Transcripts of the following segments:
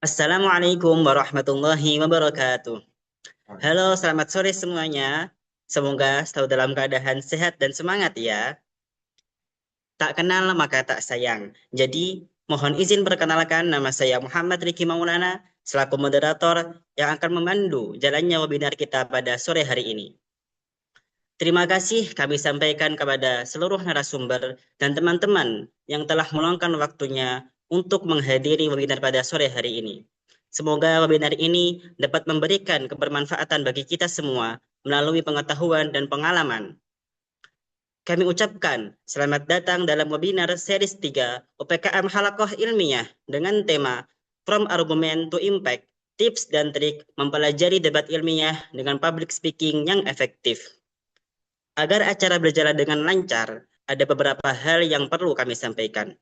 Assalamualaikum warahmatullahi wabarakatuh. Halo, selamat sore semuanya. Semoga selalu dalam keadaan sehat dan semangat ya. Tak kenal maka tak sayang. Jadi, mohon izin perkenalkan nama saya Muhammad Riki Maulana selaku moderator yang akan memandu jalannya webinar kita pada sore hari ini. Terima kasih kami sampaikan kepada seluruh narasumber dan teman-teman yang telah meluangkan waktunya untuk menghadiri webinar pada sore hari ini. Semoga webinar ini dapat memberikan kebermanfaatan bagi kita semua melalui pengetahuan dan pengalaman. Kami ucapkan selamat datang dalam webinar series 3 UPKM Halakoh Ilmiah dengan tema From Argument to Impact, Tips dan Trik Mempelajari Debat Ilmiah dengan Public Speaking yang Efektif. Agar acara berjalan dengan lancar, ada beberapa hal yang perlu kami sampaikan.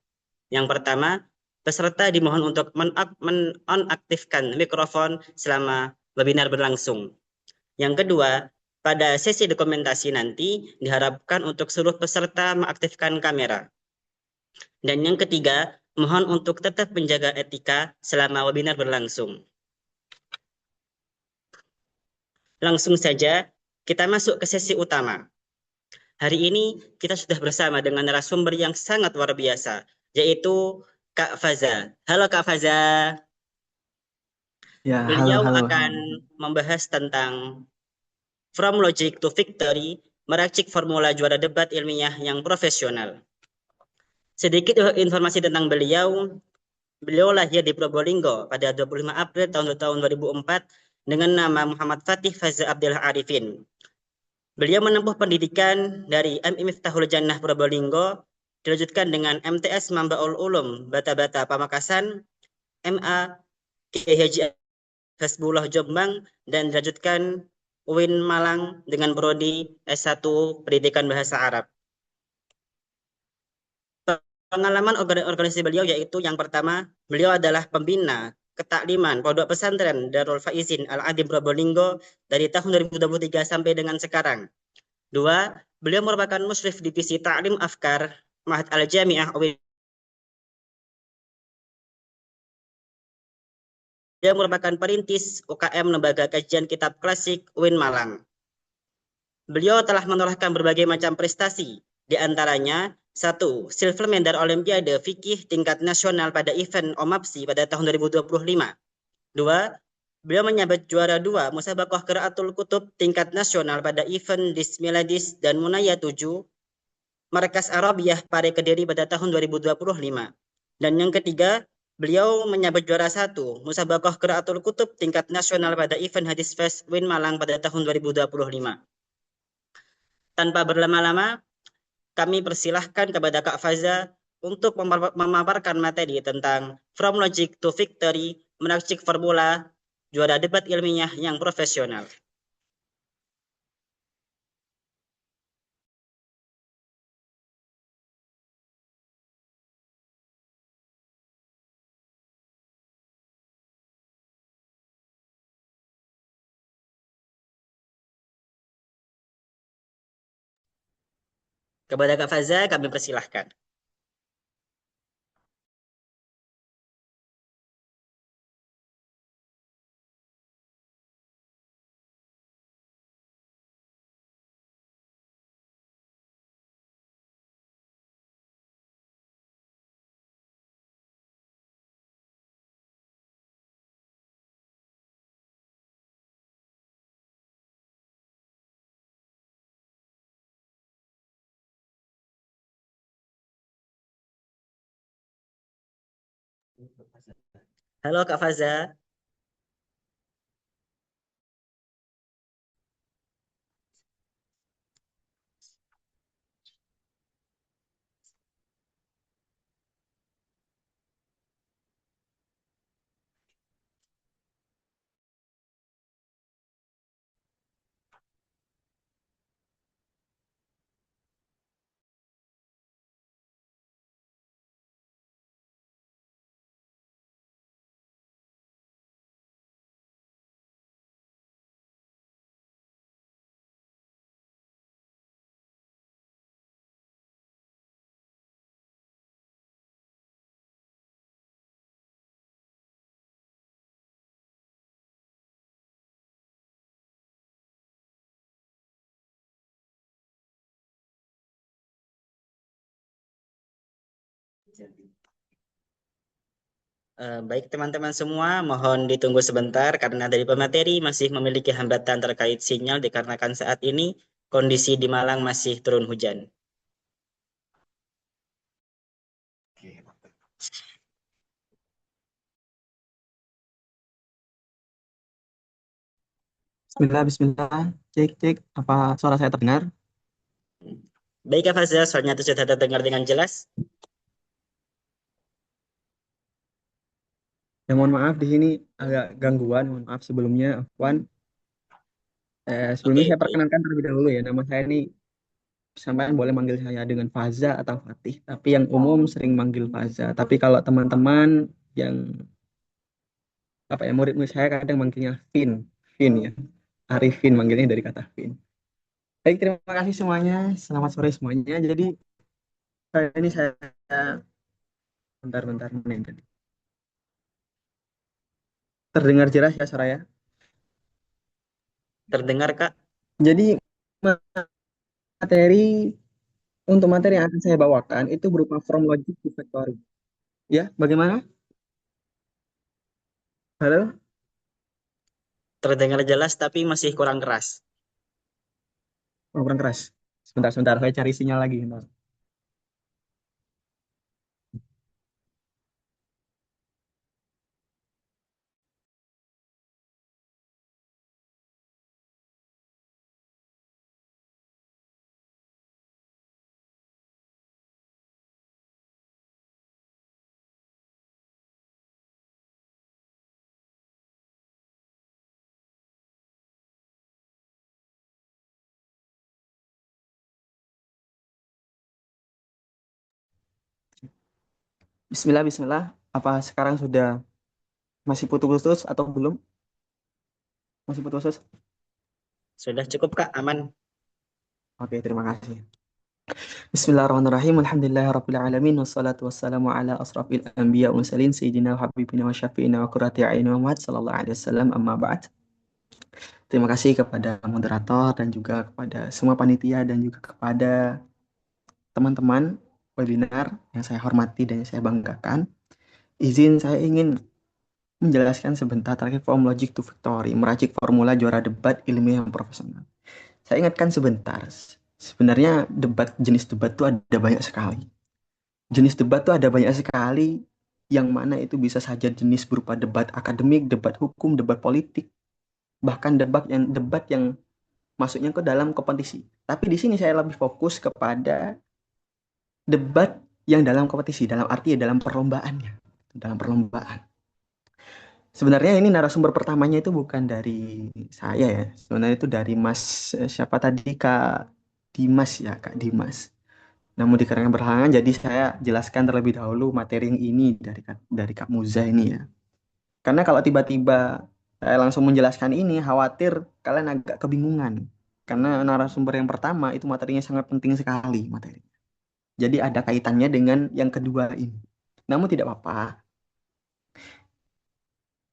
Yang pertama, peserta dimohon untuk menonaktifkan mikrofon selama webinar berlangsung. Yang kedua, pada sesi dokumentasi nanti diharapkan untuk seluruh peserta mengaktifkan kamera. Dan yang ketiga, mohon untuk tetap menjaga etika selama webinar berlangsung. Langsung saja, kita masuk ke sesi utama. Hari ini kita sudah bersama dengan narasumber yang sangat luar biasa, yaitu Kak Faza. Halo Kak Faza, Ya, halo, beliau halo, halo. akan membahas tentang From Logic to Victory, meracik formula juara debat ilmiah yang profesional. Sedikit informasi tentang beliau, beliau lahir di Probolinggo pada 25 April tahun 2004 dengan nama Muhammad Fatih Faza Abdillah Arifin. Beliau menempuh pendidikan dari MI Miftahul Jannah Probolinggo, dilanjutkan dengan MTS Mambaul Ulum Bata-Bata Pamekasan, MA Kiai Haji Hasbullah Jombang, dan dilanjutkan UIN Malang dengan prodi S1 Pendidikan Bahasa Arab. Pengalaman organisasi beliau yaitu yang pertama, beliau adalah pembina ketakliman Pondok Pesantren Darul Faizin Al-Adim Probolinggo dari tahun 2023 sampai dengan sekarang. Dua, beliau merupakan musyrif divisi Ta'lim Afkar Ma'had Al-Jami'ah UIN. Beliau merupakan perintis UKM Lembaga Kajian Kitab Klasik UIN Malang. Beliau telah menorehkan berbagai macam prestasi, di antaranya satu, silver medal Olimpiade Fikih tingkat nasional pada event OMAPSI pada tahun 2025. Dua, beliau menyabet juara dua Musabaqah Qiraatul Kutub tingkat nasional pada event Dismiladis dan Munaya 7 Markas Arabiyah Pare Kediri pada tahun 2025. Dan yang ketiga, beliau menyabet juara satu Musabaqah Qiraatul Kutub tingkat nasional pada event Hadis Fest Win Malang pada tahun 2025. Tanpa berlama-lama, kami persilahkan kepada Kak Faza untuk memaparkan materi tentang From Logic to Victory, menarcik formula juara debat ilmiah yang profesional. Kepada Kak Faza, kami persilahkan. Halo Kak Faza. Baik teman-teman semua, mohon ditunggu sebentar karena dari pemateri masih memiliki hambatan terkait sinyal dikarenakan saat ini kondisi di Malang masih turun hujan. Bismillah, Bismillah. Cek, cek. Apa suara saya terdengar? Baik Kak Fazal, soalnya itu sudah terdengar dengan jelas. Ya, mohon maaf di sini agak gangguan. Mohon maaf sebelumnya, Afwan. Sebelumnya Oke, saya baik. perkenalkan terlebih dahulu ya. Nama saya ini sampean boleh manggil saya dengan Faza atau Fatih. Tapi yang umum sering manggil Faza. Tapi kalau teman-teman yang apa ya murid-murid saya kadang manggilnya Vin, Vin ya. Arifin manggilnya dari kata Vin. Baik, terima kasih semuanya. Selamat sore semuanya. Jadi kali ini saya bentar-bentar menit. Terdengar jelas ya suara ya. Terdengar Kak? Jadi materi yang akan saya bawakan itu berupa from logic to factory. Ya, bagaimana? Halo? Terdengar jelas tapi masih kurang keras. Oh, kurang keras. Sebentar, saya cari sinyal lagi. Bentar. Bismillah, Bismillah. Apa sekarang sudah masih putus-putus atau belum? Masih putus-putus? Sudah cukup Kak, aman. Oke, terima kasih. Bismillahirrahmanirrahim. Alhamdulillahirabbil alamin wassalatu wassalamu ala asrafil anbiya wa mursalin sayyidina wa habibina wa syafiina wa qurrati a'yunina Muhammad sallallahu alaihi wasallam amma ba'd. Terima kasih kepada moderator dan juga kepada semua panitia dan juga kepada teman-teman webinar yang saya hormati dan yang saya banggakan. Izin saya ingin menjelaskan sebentar terkait form logic to victory, meracik formula juara debat ilmiah yang profesional. Saya ingatkan sebentar, sebenarnya jenis debat itu ada banyak sekali. Jenis debat itu ada banyak sekali, yang mana itu bisa saja jenis berupa debat akademik, debat hukum, debat politik, bahkan debat yang masuknya ke dalam kompetisi. Tapi di sini saya lebih fokus kepada debat yang dalam kompetisi, dalam arti ya dalam perlombaannya, dalam perlombaan. Sebenarnya ini narasumber pertamanya itu bukan dari saya ya. Sebenarnya itu dari Mas siapa tadi Kak Dimas ya, Kak Dimas. Namun dikarenakan berhalangan jadi saya jelaskan terlebih dahulu materi yang ini dari Kak Muza ini ya. Karena kalau tiba-tiba saya langsung menjelaskan ini khawatir kalian agak kebingungan. Karena narasumber yang pertama itu materinya sangat penting sekali materi. Jadi ada kaitannya dengan yang kedua ini. Namun tidak apa-apa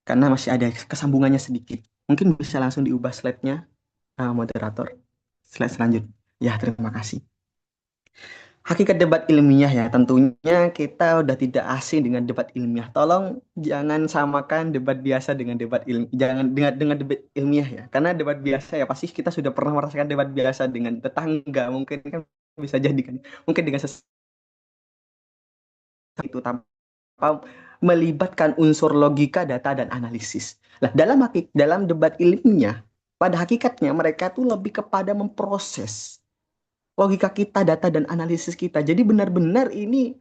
karena masih ada kesambungannya sedikit. Mungkin bisa langsung diubah slide-nya, moderator. Slide selanjutnya. Ya, terima kasih. Hakikat debat ilmiah ya, tentunya kita udah tidak asing dengan debat ilmiah. Tolong jangan samakan debat biasa dengan debat ilmiah, jangan dengan debat ilmiah ya. Karena debat biasa ya pasti kita sudah pernah merasakan debat biasa dengan tetangga, mungkin kan bisa jadi kan. Mungkin dengan sesuatu itu tanpa melibatkan unsur logika, data, dan analisis. Nah, dalam debat ilmiah, pada hakikatnya mereka tuh lebih kepada memproses logika kita, data, dan analisis kita. Jadi benar-benar ini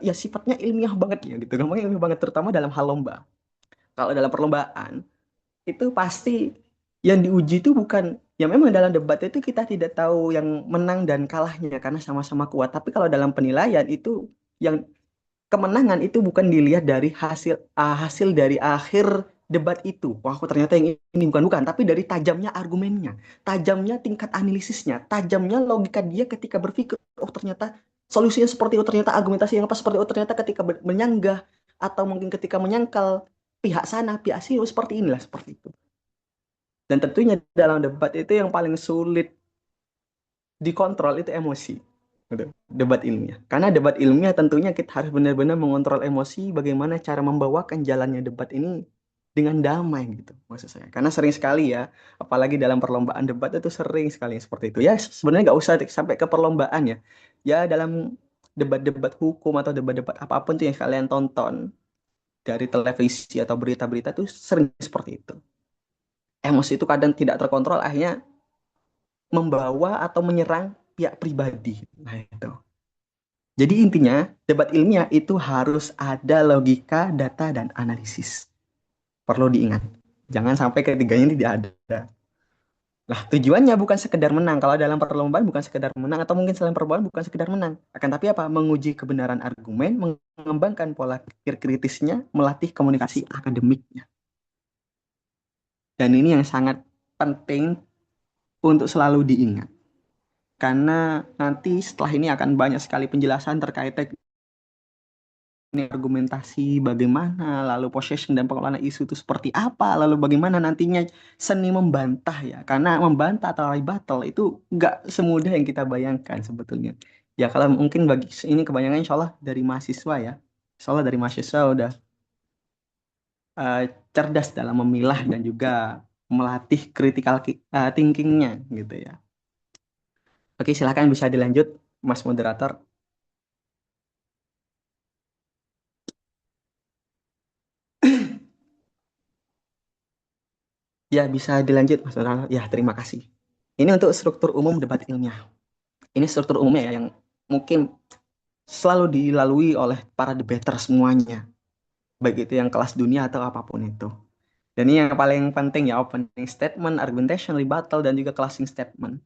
ya sifatnya ilmiah banget ya gitu. Ngomongnya ilmiah banget, terutama dalam hal lomba. Kalau dalam perlombaan, itu pasti yang diuji itu bukan, ya memang dalam debat itu kita tidak tahu yang menang dan kalahnya karena sama-sama kuat. Tapi kalau dalam penilaian itu yang kemenangan itu bukan dilihat dari hasil dari akhir debat itu. Wah, aku ternyata yang ini bukan, tapi dari tajamnya argumennya, tajamnya tingkat analisisnya, tajamnya logika dia ketika berpikir, oh ternyata solusinya seperti itu, ternyata argumentasi yang apa seperti itu, ternyata ketika menyanggah atau mungkin ketika menyangkal pihak sana, pihak sini, oh, seperti inilah, seperti itu. Dan tentunya dalam debat itu yang paling sulit dikontrol itu emosi. Gitu. Debat ilmiah. Karena debat ilmiah tentunya kita harus benar-benar mengontrol emosi, bagaimana cara membawakan jalannya debat ini dengan damai gitu maksud saya. Karena sering sekali ya, apalagi dalam perlombaan debat itu sering sekali seperti itu. Ya sebenarnya nggak usah sampai ke perlombaan ya. Ya dalam debat-debat hukum atau debat-debat apapun tuh yang kalian tonton dari televisi atau berita-berita tuh sering seperti itu. Emosi itu kadang tidak terkontrol, akhirnya membawa atau menyerang pihak pribadi. Nah itu. Jadi intinya, debat ilmiah itu harus ada logika, data, dan analisis. Perlu diingat. Jangan sampai ketiganya ini tidak ada. Nah, tujuannya bukan sekedar menang. Kalau dalam perlombaan bukan sekedar menang, atau mungkin selain perlombaan bukan sekedar menang. Akan tapi apa? Menguji kebenaran argumen, mengembangkan pola pikir kritisnya, melatih komunikasi akademiknya. Dan ini yang sangat penting untuk selalu diingat. Karena nanti setelah ini akan banyak sekali penjelasan terkait ini argumentasi bagaimana, lalu possession dan pengelolaan isu itu seperti apa, lalu bagaimana nantinya seni membantah ya, karena membantah atau rebuttal itu nggak semudah yang kita bayangkan sebetulnya. Ya kalau mungkin bagi ini kebanyakan insya Allah dari mahasiswa ya, insya Allah dari mahasiswa udah eh, cerdas dalam memilah dan juga melatih critical thinkingnya gitu ya. Oke silakan bisa dilanjut Mas Moderator. Ya bisa dilanjut Mas Moderator. Ya terima kasih. Ini untuk struktur umum debat ilmiah. Ini struktur umumnya ya yang mungkin selalu dilalui oleh para debater semuanya, baik itu yang kelas dunia atau apapun itu. Dan ini yang paling penting ya, opening statement, argumentation, rebuttal, dan juga closing statement.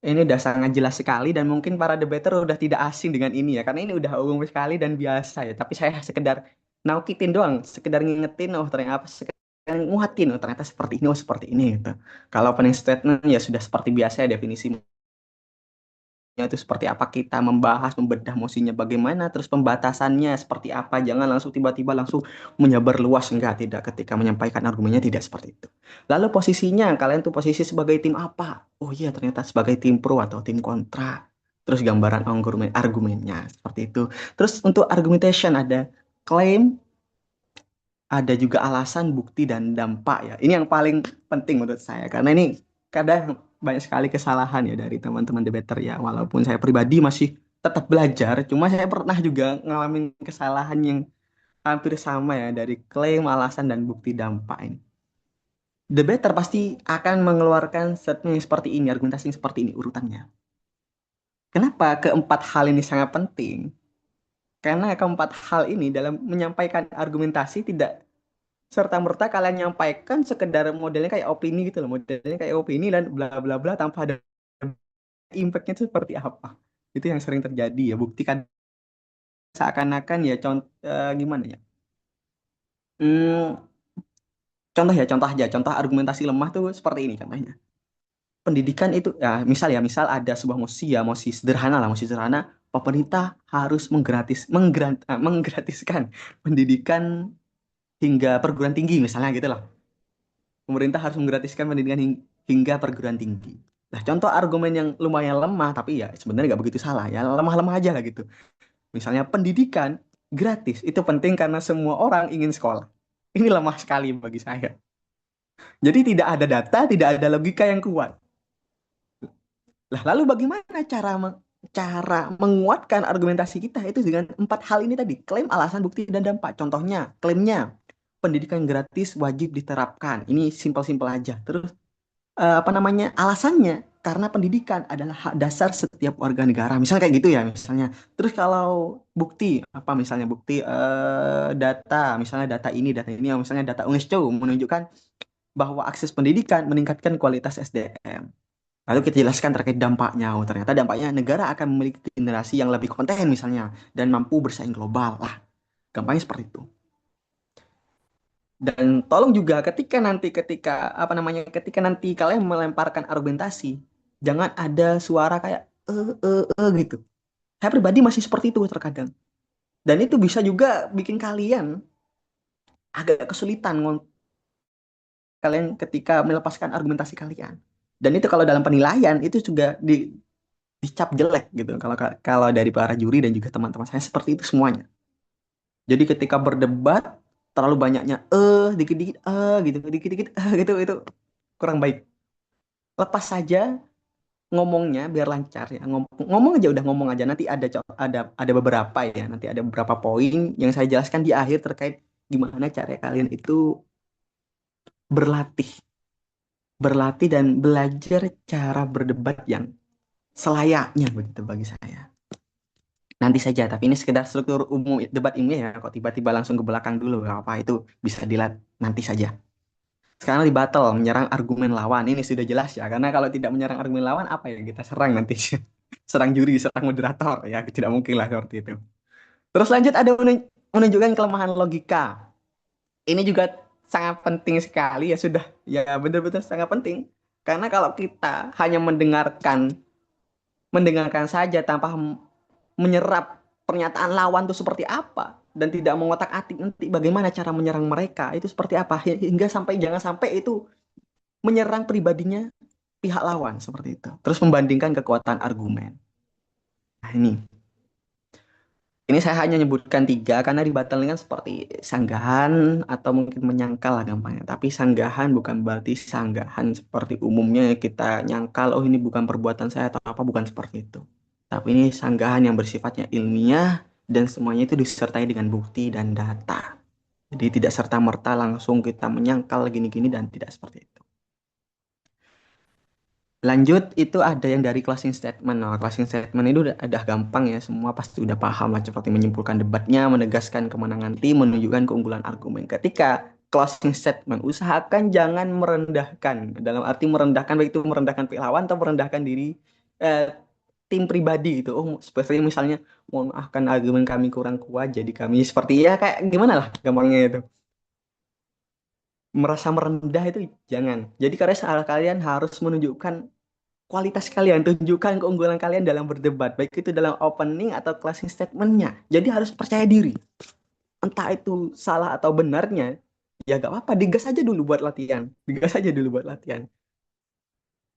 Ini udah sangat jelas sekali dan mungkin para debater udah tidak asing dengan ini ya, karena ini udah umum sekali dan biasa ya. Tapi saya sekedar naukitin doang, sekedar ngingetin, oh ternyata sekedar nguatin, oh ternyata seperti ini gitu. Kalau opening statement ya sudah seperti biasa ya, definisi itu seperti apa, kita membahas membedah mosinya bagaimana, terus pembatasannya seperti apa, jangan langsung tiba-tiba langsung menyebar luas, enggak, tidak, ketika menyampaikan argumennya tidak seperti itu. Lalu posisinya kalian tuh posisi sebagai tim apa, oh iya ternyata sebagai tim pro atau tim kontra, terus gambaran argumennya seperti itu. Terus untuk argumentation ada klaim, ada juga alasan, bukti, dan dampak ya. Ini yang paling penting menurut saya karena ini kadang banyak sekali kesalahan ya dari teman-teman debater ya. Walaupun saya pribadi masih tetap belajar, cuma saya pernah juga ngalamin kesalahan yang hampir sama ya dari klaim, alasan, dan bukti dampak ini. Debater pasti akan mengeluarkan statement yang seperti ini, argumentasi yang seperti ini urutannya. Kenapa keempat hal ini sangat penting? Karena keempat hal ini dalam menyampaikan argumentasi tidak serta-merta kalian nyampaikan sekedar modelnya kayak opini gitu loh, modelnya kayak opini dan bla bla bla tanpa ada impactnya itu seperti apa. Itu yang sering terjadi ya, buktikan seakan-akan ya gimana ya, hmm, contoh aja, contoh argumentasi lemah tuh seperti ini contohnya. Pendidikan itu ya misal ada sebuah mosi ya, mosi sederhana lah, mosi sederhana, pemerintah harus menggratiskan pendidikan hingga perguruan tinggi misalnya gitu lah. Pemerintah harus menggratiskan pendidikan hingga perguruan tinggi. Nah, contoh argumen yang lumayan lemah, tapi ya sebenarnya nggak begitu salah ya, lemah-lemah aja lah gitu. Misalnya pendidikan gratis, itu penting karena semua orang ingin sekolah. Ini lemah sekali bagi saya. Jadi tidak ada data, tidak ada logika yang kuat. Lah, lalu bagaimana cara menguatkan argumentasi kita itu dengan empat hal ini tadi, klaim, alasan, bukti, dan dampak. Contohnya, klaimnya, pendidikan gratis wajib diterapkan. Ini simpel-simpel aja. Terus apa namanya, alasannya karena pendidikan adalah hak dasar setiap warga negara, misalnya kayak gitu ya misalnya. Terus kalau bukti apa, misalnya bukti data, misalnya data ini misalnya data UNESCO menunjukkan bahwa akses pendidikan meningkatkan kualitas SDM. Lalu kita jelaskan terkait dampaknya, oh ternyata dampaknya negara akan memiliki generasi yang lebih kompeten misalnya dan mampu bersaing global lah, gampangnya seperti itu. Dan tolong juga ketika nanti kalian melemparkan argumentasi, jangan ada suara kayak gitu. Saya pribadi masih seperti itu terkadang. Dan itu bisa juga bikin kalian agak kesulitan kalian ketika melepaskan argumentasi kalian. Dan itu kalau dalam penilaian itu juga dicap jelek gitu. Kalau dari para juri dan juga teman-teman saya seperti itu semuanya. Jadi ketika berdebat terlalu banyaknya dikit-dikit gitu, dikit-dikit gitu itu kurang baik. Lepas saja ngomongnya biar lancar ya. Ngomong aja udah ngomong aja. Nanti ada beberapa ya. Nanti ada beberapa poin yang saya jelaskan di akhir terkait gimana cara kalian itu berlatih, berlatih dan belajar cara berdebat yang selayaknya begitu bagi saya. Nanti saja, tapi ini sekedar struktur umum debat ini ya. Kok tiba-tiba langsung ke belakang dulu, gak apa itu bisa dilihat nanti saja. Sekarang di battle, menyerang argumen lawan. Ini sudah jelas ya, karena kalau tidak menyerang argumen lawan, apa ya kita serang nanti? Serang juri, serang moderator, ya tidak mungkin lah seperti itu. Terus lanjut ada menunjukkan kelemahan logika. Ini juga sangat penting sekali ya sudah, ya benar-benar sangat penting. Karena kalau kita hanya mendengarkan saja tanpa menyerap pernyataan lawan itu seperti apa dan tidak mengotak-atik nanti bagaimana cara menyerang mereka itu seperti apa hingga sampai jangan sampai itu menyerang pribadinya pihak lawan seperti itu. Terus membandingkan kekuatan argumen. Nah, ini saya hanya menyebutkan tiga karena di battle ini kan seperti sanggahan atau mungkin menyangkal lah gampangnya. Tapi sanggahan bukan berarti sanggahan seperti umumnya kita nyangkal, oh ini bukan perbuatan saya atau apa, bukan seperti itu. Tapi ini sanggahan yang bersifatnya ilmiah dan semuanya itu disertai dengan bukti dan data. Jadi tidak serta-merta langsung kita menyangkal gini-gini dan tidak seperti itu. Lanjut itu ada yang dari closing statement. Nah, closing statement itu udah gampang ya, semua pasti udah paham lah seperti menyimpulkan debatnya, menegaskan kemenangan tim, menunjukkan keunggulan argumen. Ketika closing statement, usahakan jangan merendahkan. Dalam arti merendahkan baik itu merendahkan pihak lawan atau merendahkan diri eh, tim pribadi gitu. Oh, seperti misalnya mohon maaf kan argumen kami kurang kuat, jadi kami seperti ya kayak gimana lah gampangnya itu. Merasa merendah itu jangan. Jadi karena salah kalian harus menunjukkan kualitas kalian, tunjukkan keunggulan kalian dalam berdebat, baik itu dalam opening atau closing statementnya. Jadi harus percaya diri. Entah itu salah atau benarnya, ya gak apa-apa, digas aja dulu buat latihan. Digas aja dulu buat latihan.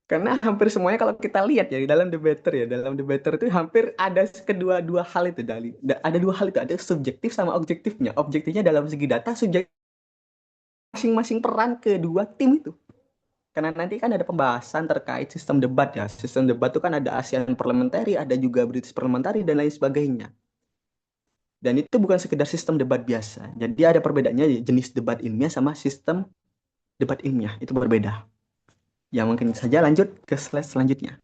Karena hampir semuanya kalau kita lihat ya, dalam debater itu hampir ada kedua-dua hal itu. Ada dua hal itu, ada subjektif sama objektifnya. Objektifnya dalam segi data, subjektif masing-masing peran kedua tim itu. Karena nanti kan ada pembahasan terkait sistem debat ya. Sistem debat itu kan ada ASEAN Parliamentary, ada juga British Parliamentary, dan lain sebagainya. Dan itu bukan sekedar sistem debat biasa. Jadi ada perbedaannya jenis debat ilmiah sama sistem debat ilmiah. Itu berbeda. Ya mungkin saja lanjut ke slide selanjutnya.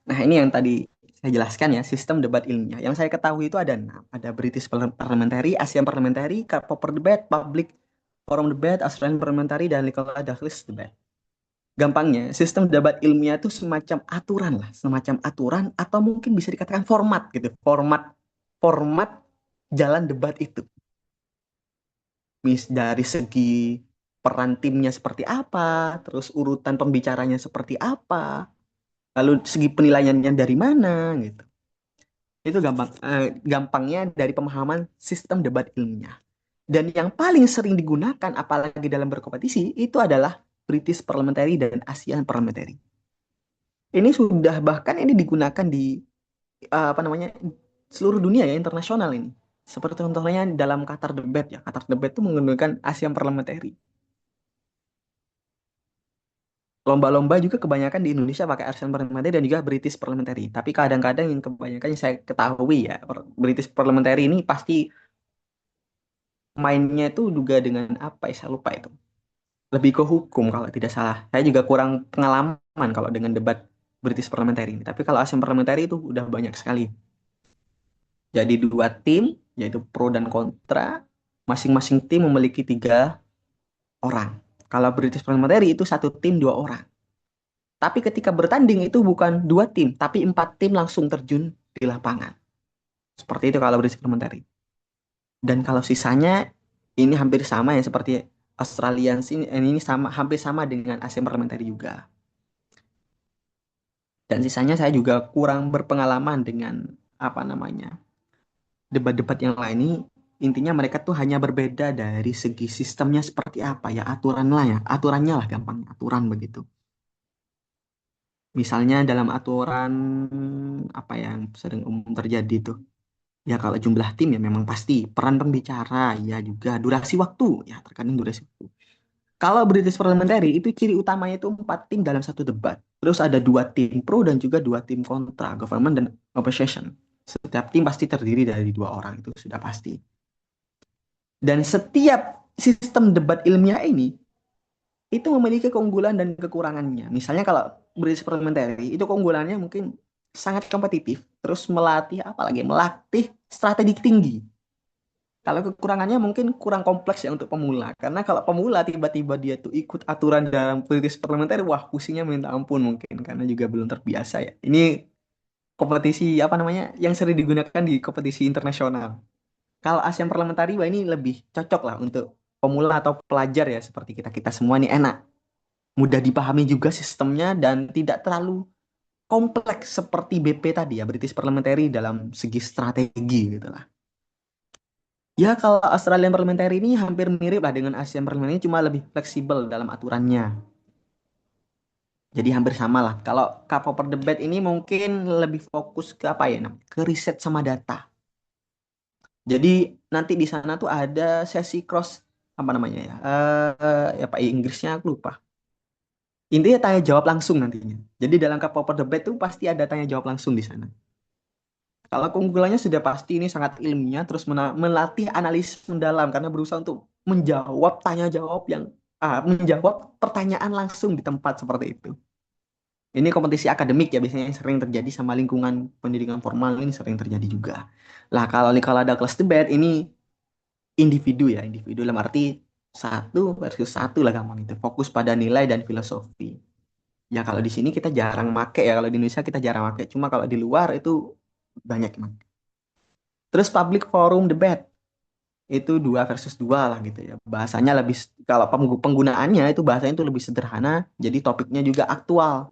Nah ini yang tadi saya jelaskan ya, sistem debat ilmiah. Yang saya ketahui itu ada 6. Ada British Parliamentary, ASEAN Parliamentary, Copper Debate, Public Forum Debate, Australian Parliamentary, dan Nicola Douglas Debate. Gampangnya, sistem debat ilmiah itu semacam aturan lah, semacam aturan atau mungkin bisa dikatakan format gitu, format jalan debat itu. Dari segi peran timnya seperti apa, terus urutan pembicaranya seperti apa, lalu segi penilaiannya dari mana gitu. Itu gampangnya dari pemahaman sistem debat ilmiah. Dan yang paling sering digunakan apalagi dalam berkompetisi itu adalah British Parliamentary dan ASEAN Parliamentary. Ini sudah bahkan ini digunakan di apa namanya seluruh dunia ya, internasional ini. Seperti contohnya dalam Qatar Debate ya. Qatar Debate itu menggunakan ASEAN Parliamentary. Lomba-lomba juga kebanyakan di Indonesia pakai ASEAN Parliamentary dan juga British Parliamentary. Tapi kadang-kadang yang kebanyakan yang saya ketahui ya, British Parliamentary ini pasti mainnya itu juga dengan apa ya, saya lupa itu. Lebih ke hukum kalau tidak salah. Saya juga kurang pengalaman kalau dengan debat British Parliamentary ini. Tapi kalau ASEAN Parliamentary itu udah banyak sekali. Jadi dua tim, yaitu pro dan kontra. Masing-masing tim memiliki 3 orang. Kalau British Parliamentary itu satu tim 2 orang. Tapi ketika bertanding itu bukan 2 tim, tapi 4 tim langsung terjun di lapangan. Seperti itu kalau British Parliamentary. Dan kalau sisanya ini hampir sama ya seperti Australians ini sama hampir sama dengan ASEAN Parliamentary juga. Dan sisanya saya juga kurang berpengalaman dengan apa namanya debat-debat yang lain ini. Intinya mereka tuh hanya berbeda dari segi sistemnya seperti apa ya, aturan lah ya, aturannya lah gampang aturan begitu. Misalnya dalam aturan apa yang sering umum terjadi tuh. Ya kalau jumlah tim ya memang pasti. Peran pembicara ya juga. Durasi waktu ya terkadang durasi waktu. Kalau British Parliamentary itu ciri utamanya itu 4 tim dalam satu debat. Terus ada 2 tim pro dan juga 2 tim kontra, government dan opposition. Setiap tim pasti terdiri dari 2 orang, itu sudah pasti. Dan setiap sistem debat ilmiah ini itu memiliki keunggulan dan kekurangannya. Misalnya kalau British Parliamentary itu keunggulannya mungkin sangat kompetitif, terus melatih strategi tinggi. Kalau kekurangannya mungkin kurang kompleks ya untuk pemula. Karena kalau pemula tiba-tiba dia tuh ikut aturan dalam British Parliamentary, wah pusingnya minta ampun mungkin karena juga belum terbiasa ya. Ini kompetisi apa namanya yang sering digunakan di kompetisi internasional. Kalau ASEAN Parliamentary, wah ini lebih cocok lah untuk pemula atau pelajar ya seperti kita-kita semua nih enak. Mudah dipahami juga sistemnya dan tidak terlalu kompleks seperti BP tadi ya, British Parliamentary dalam segi strategi gitu lah. Ya kalau Australian Parliamentary ini hampir mirip lah dengan ASEAN Parliamentary, cuma lebih fleksibel dalam aturannya. Jadi hampir sama lah. Kalau K-Popper Debate ini mungkin lebih fokus ke apa ya, ke riset sama data. Jadi nanti di sana tuh ada sesi cross apa namanya ya, ya Pak Inggrisnya aku lupa. Intinya tanya jawab langsung nantinya. Jadi dalam K-Popper Debate tuh pasti ada tanya jawab langsung di sana. Kalau keunggulannya sudah pasti ini sangat ilmiah, terus melatih analisis mendalam karena berusaha untuk menjawab tanya jawab menjawab pertanyaan langsung di tempat seperti itu. Ini kompetisi akademik ya biasanya yang sering terjadi sama lingkungan pendidikan formal ini sering terjadi juga. Lah kalau ada kelas debat ini individu ya, individu dalam arti satu versus satu lah gampang itu. Fokus pada nilai dan filosofi. Ya kalau di sini kita jarang make ya, kalau di Indonesia kita jarang make. Cuma kalau di luar itu banyak emang. Terus public forum debat itu 2 versus 2 lah gitu ya. Bahasanya lebih kalau penggunaannya itu bahasanya itu lebih sederhana, jadi topiknya juga aktual.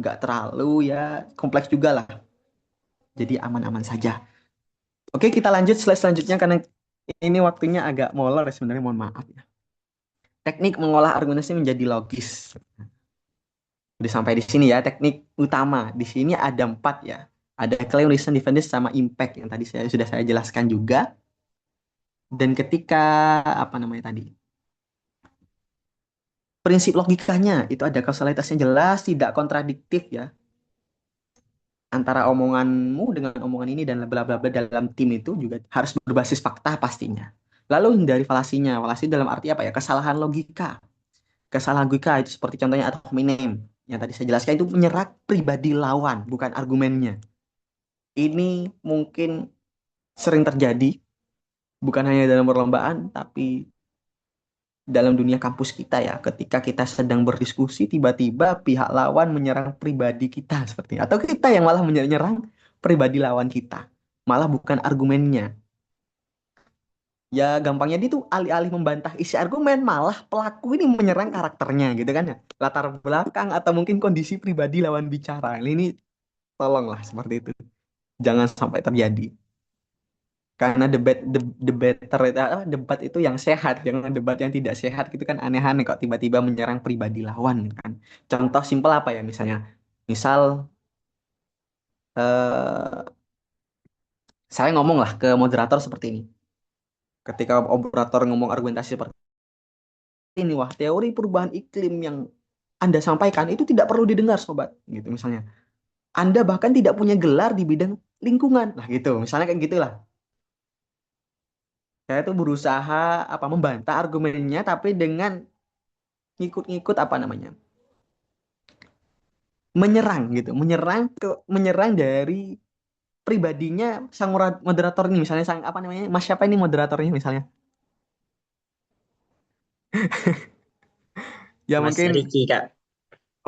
Nggak terlalu ya kompleks juga lah. Jadi aman-aman saja. Oke, kita lanjut slide selanjutnya karena ini waktunya agak molor ya sebenarnya, mohon maaf ya. Teknik mengolah argumentasi menjadi logis. Udah sampai di sini ya, teknik utama. Di sini ada 4 ya. Ada claim, reason, defense, sama impact yang tadi sudah saya jelaskan juga. Dan ketika apa namanya tadi? Prinsip logikanya itu ada kausalitasnya jelas, tidak kontradiktif ya. Antara omonganmu dengan omongan ini dan bla bla bla dalam tim itu juga harus berbasis fakta pastinya. Lalu hindari falasinya. Falasi dalam arti apa ya? Kesalahan logika. Kesalahan logika itu seperti contohnya ad hominem yang tadi saya jelaskan itu menyerang pribadi lawan, bukan argumennya. Ini mungkin sering terjadi, bukan hanya dalam perlombaan, tapi dalam dunia kampus kita ya, ketika kita sedang berdiskusi, tiba-tiba pihak lawan menyerang pribadi kita seperti itu. Atau kita yang malah menyerang pribadi lawan kita, malah bukan argumennya. Ya gampangnya dia tuh alih-alih membantah isi argumen, malah pelaku ini menyerang karakternya gitu kan ya. Latar belakang atau mungkin kondisi pribadi lawan bicara. Ini tolonglah seperti itu. Jangan sampai terjadi. Karena debat itu yang sehat, jangan debat yang tidak sehat gitu kan aneh-aneh kok tiba-tiba menyerang pribadi lawan gitu kan. Contoh simpel apa ya misalnya? Misal eh, saya ngomong lah ke moderator seperti ini. Ketika moderator ngomong argumentasi seperti ini, wah teori perubahan iklim yang Anda sampaikan itu tidak perlu didengar sobat, gitu misalnya. Anda bahkan tidak punya gelar di bidang lingkungan, lah gitu. Misalnya kayak gitulah. Saya tuh berusaha apa membantah argumennya tapi dengan ngikut-ngikut apa namanya? Menyerang gitu, menyerang dari pribadinya sang moderator ini misalnya sang apa namanya? Mas siapa ini moderatornya misalnya? Ya Mas mungkin Riki, Kak.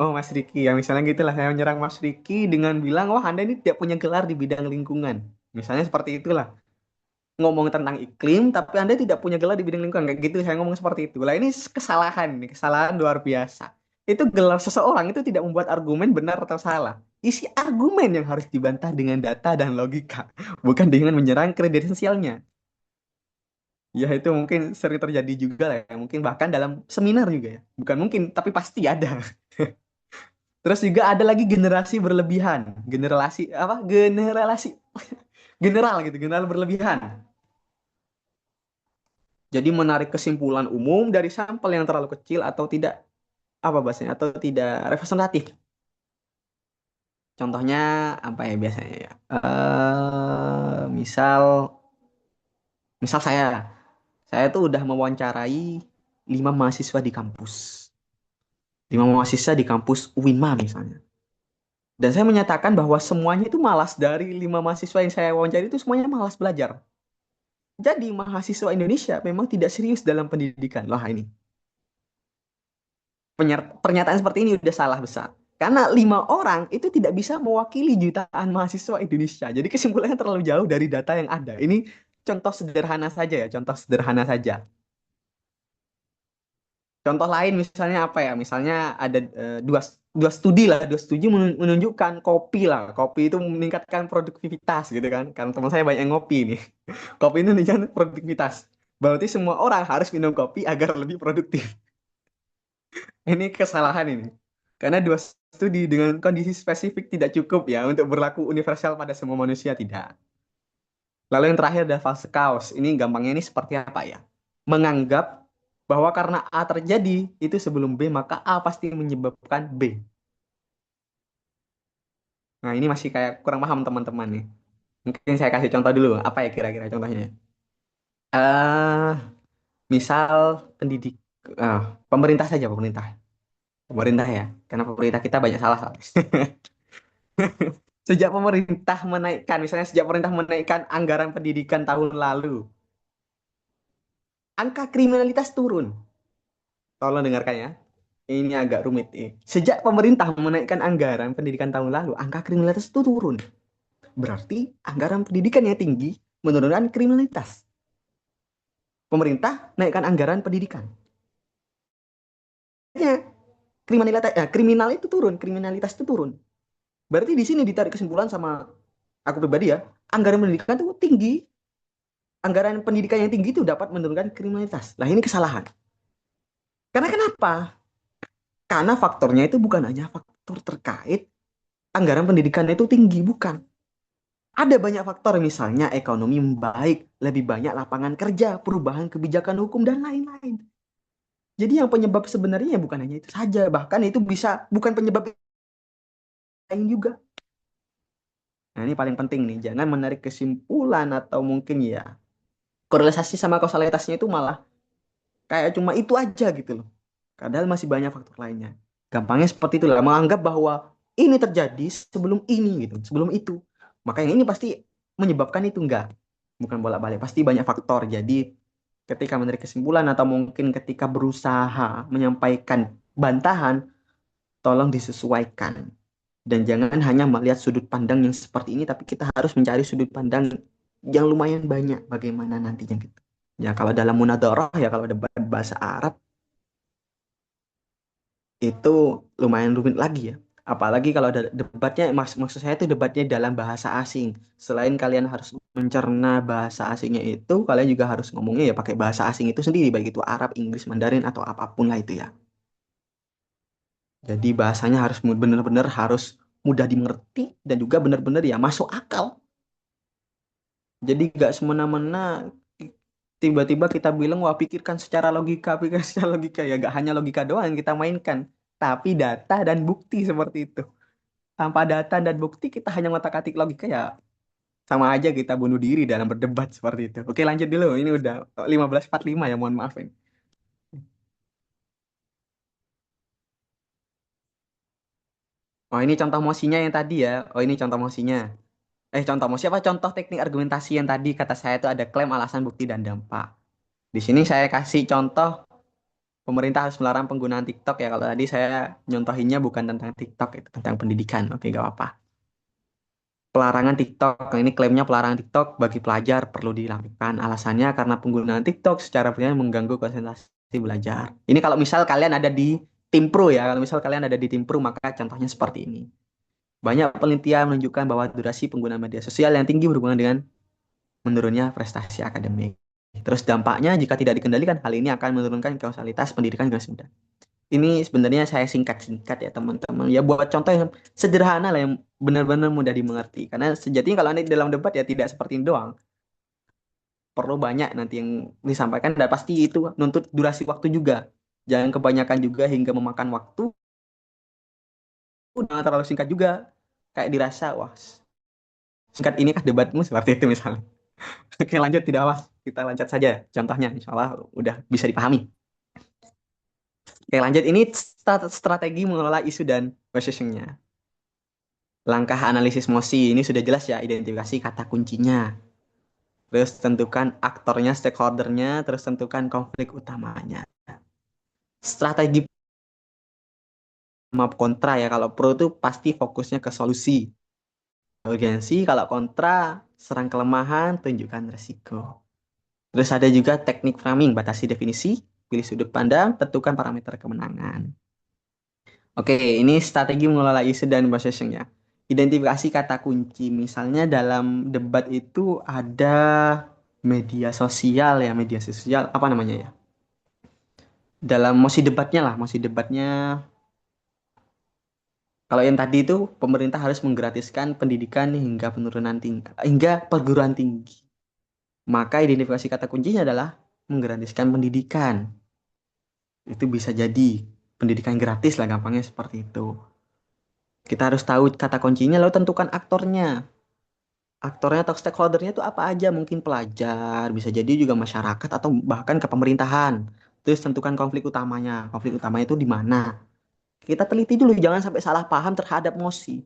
oh Mas Riki ya misalnya gitulah saya menyerang Mas Riki dengan bilang wah Anda ini tidak punya gelar di bidang lingkungan. Misalnya seperti itulah. Ngomong tentang iklim tapi Anda tidak punya gelar di bidang lingkungan kayak gitu saya ngomong seperti itu. Lah ini kesalahan nih, kesalahan luar biasa. Itu gelar seseorang itu tidak membuat argumen benar atau salah. Isi argumen yang harus dibantah dengan data dan logika, bukan dengan menyerang kredensialnya. Ya itu mungkin sering terjadi juga lah ya. Mungkin bahkan dalam seminar juga ya. Bukan mungkin, tapi pasti ada. Terus juga ada lagi generasi berlebihan. Generasi apa? Generasi general gitu, general berlebihan. Jadi menarik kesimpulan umum dari sampel yang terlalu kecil atau tidak apa bahasanya atau tidak representatif. Contohnya apa ya biasanya ya? Misal misal saya tuh udah mewawancarai 5 mahasiswa di kampus. 5 mahasiswa di kampus UINMA misalnya. Dan saya menyatakan bahwa semuanya itu malas dari 5 mahasiswa yang saya wawancari itu semuanya malas belajar. Jadi mahasiswa Indonesia memang tidak serius dalam pendidikan. Loh ini pernyataan seperti ini udah salah besar. Karena 5 orang itu tidak bisa mewakili jutaan mahasiswa Indonesia. Jadi kesimpulannya terlalu jauh dari data yang ada. Ini contoh sederhana saja ya, contoh sederhana saja. Contoh lain misalnya apa ya? Misalnya ada dua studi menunjukkan kopi itu meningkatkan produktivitas gitu kan. Karena teman saya banyak yang ngopi nih. Kopi itu meningkatkan produktivitas. Berarti semua orang harus minum kopi agar lebih produktif. Ini kesalahan ini. Karena dua studi dengan kondisi spesifik tidak cukup ya untuk berlaku universal pada semua manusia tidak. Lalu yang terakhir adalah false cause. Ini gampangnya ini seperti apa ya? Menganggap bahwa karena A terjadi itu sebelum B, maka A pasti menyebabkan B. Nah, ini masih kayak kurang paham teman-teman nih. Mungkin saya kasih contoh dulu. Apa ya kira-kira contohnya? eh Misal pendidik, eh, pemerintah saja, pemerintah. Pemerintah ya, karena pemerintah kita banyak salah. Sejak pemerintah menaikkan anggaran pendidikan tahun lalu, angka kriminalitas turun. Tolong dengarkan ya. Ini agak rumit. Sejak pemerintah menaikkan anggaran pendidikan tahun lalu, angka kriminalitas itu turun. Berarti anggaran pendidikan yang tinggi menurunkan kriminalitas. Pemerintah naikkan anggaran pendidikan. Ya, kriminal itu turun, kriminalitas itu turun. Berarti di sini ditarik kesimpulan sama aku pribadi ya, anggaran pendidikan itu tinggi, anggaran pendidikan yang tinggi itu dapat menurunkan kriminalitas. Nah, ini kesalahan. Karena kenapa? Karena faktornya itu bukan hanya faktor terkait anggaran pendidikan itu tinggi, bukan. Ada banyak faktor, misalnya ekonomi membaik, lebih banyak lapangan kerja, perubahan kebijakan hukum, dan lain-lain. Jadi yang penyebab sebenarnya bukan hanya itu saja, bahkan itu bisa bukan penyebab lain juga. Nah, ini paling penting nih, jangan menarik kesimpulan atau mungkin ya korelasi sama kausalitasnya itu malah kayak cuma itu aja gitu loh. Padahal masih banyak faktor lainnya. Gampangnya seperti itu lah, menganggap bahwa ini terjadi sebelum ini gitu, sebelum itu. Maka yang ini pasti menyebabkan itu enggak. Bukan bolak-balik, pasti banyak faktor. Jadi ketika menarik kesimpulan atau mungkin ketika berusaha menyampaikan bantahan, tolong disesuaikan. Dan jangan hanya melihat sudut pandang yang seperti ini, tapi kita harus mencari sudut pandang yang lumayan banyak bagaimana nantinya gitu. Ya kalau dalam munadharah ya kalau debat bahasa Arab itu lumayan rumit lagi ya. Apalagi kalau ada debatnya, maksud saya itu debatnya dalam bahasa asing. Selain kalian harus mencerna bahasa asingnya itu, kalian juga harus ngomongnya ya pakai bahasa asing itu sendiri, baik itu Arab, Inggris, Mandarin, atau apapun lah itu ya. Jadi bahasanya harus benar-benar harus mudah dimengerti dan juga benar-benar ya masuk akal. Jadi gak semena-mena tiba-tiba kita bilang, wah pikirkan secara logika. Ya gak hanya logika doang yang kita mainkan, tapi data dan bukti seperti itu. Tanpa data dan bukti kita hanya ngotak-atik logika ya sama aja kita bunuh diri dalam berdebat seperti itu. Oke lanjut dulu, ini udah 15:45 ya, mohon maaf ini. Oh ini contoh mosinya yang tadi ya. Oh ini contoh mosinya. Contoh mosi apa? Contoh teknik argumentasi yang tadi kata saya itu ada klaim, alasan, bukti, dan dampak. Di sini saya kasih contoh pemerintah harus melarang penggunaan TikTok ya. Kalau tadi saya nyontohinnya bukan tentang TikTok, itu tentang pendidikan. Oke, gak apa-apa. Pelarangan TikTok. Nah, ini klaimnya pelarangan TikTok bagi pelajar perlu dilakukan. Alasannya karena penggunaan TikTok secara berlebihan mengganggu konsentrasi belajar. Ini kalau misal kalian ada di tim pro ya. Kalau misal kalian ada di tim pro maka contohnya seperti ini. Banyak penelitian menunjukkan bahwa durasi penggunaan media sosial yang tinggi berhubungan dengan menurunnya prestasi akademik. Terus dampaknya jika tidak dikendalikan, hal ini akan menurunkan kausalitas pendidikan generasi muda. Ini sebenarnya saya singkat-singkat ya teman-teman. Ya buat contoh yang sederhana lah yang benar-benar mudah dimengerti. Karena sejatinya kalau nanti dalam debat ya tidak seperti ini doang. Perlu banyak nanti yang disampaikan dan pasti itu nuntut durasi waktu juga. Jangan kebanyakan juga hingga memakan waktu. Jangan terlalu singkat juga. Kayak dirasa, wah singkat ini kah debatmu seperti itu misalnya. Oke lanjut tidak apa. Kita lanjut saja. Contohnya insya Allah udah bisa dipahami. Oke lanjut ini strategi mengelola isu dan positioningnya. Langkah analisis mosi ini sudah jelas ya, identifikasi kata kuncinya. Terus tentukan aktornya, stakeholdernya, terus tentukan konflik utamanya. Strategi map kontra ya, kalau pro itu pasti fokusnya ke solusi. Urgensi, kalau kontra, serang kelemahan, tunjukkan resiko. Terus ada juga teknik framing, batasi definisi, pilih sudut pandang, tentukan parameter kemenangan. Oke, ini strategi mengelola isu dan positioning ya. Identifikasi kata kunci. Misalnya dalam debat itu ada media sosial, apa namanya ya? Dalam mosi debatnya lah, mosi debatnya. Kalau yang tadi itu pemerintah harus menggratiskan pendidikan hingga penurunan tinggi, hingga perguruan tinggi. Maka identifikasi kata kuncinya adalah menggratiskan pendidikan. Itu bisa jadi pendidikan gratis lah gampangnya seperti itu. Kita harus tahu kata kuncinya lalu tentukan aktornya. Aktornya atau stakeholdernya itu apa aja? Mungkin pelajar, bisa jadi juga masyarakat atau bahkan ke pemerintahan. Terus tentukan konflik utamanya. Konflik utamanya itu di mana? Kita teliti dulu, jangan sampai salah paham terhadap mosi.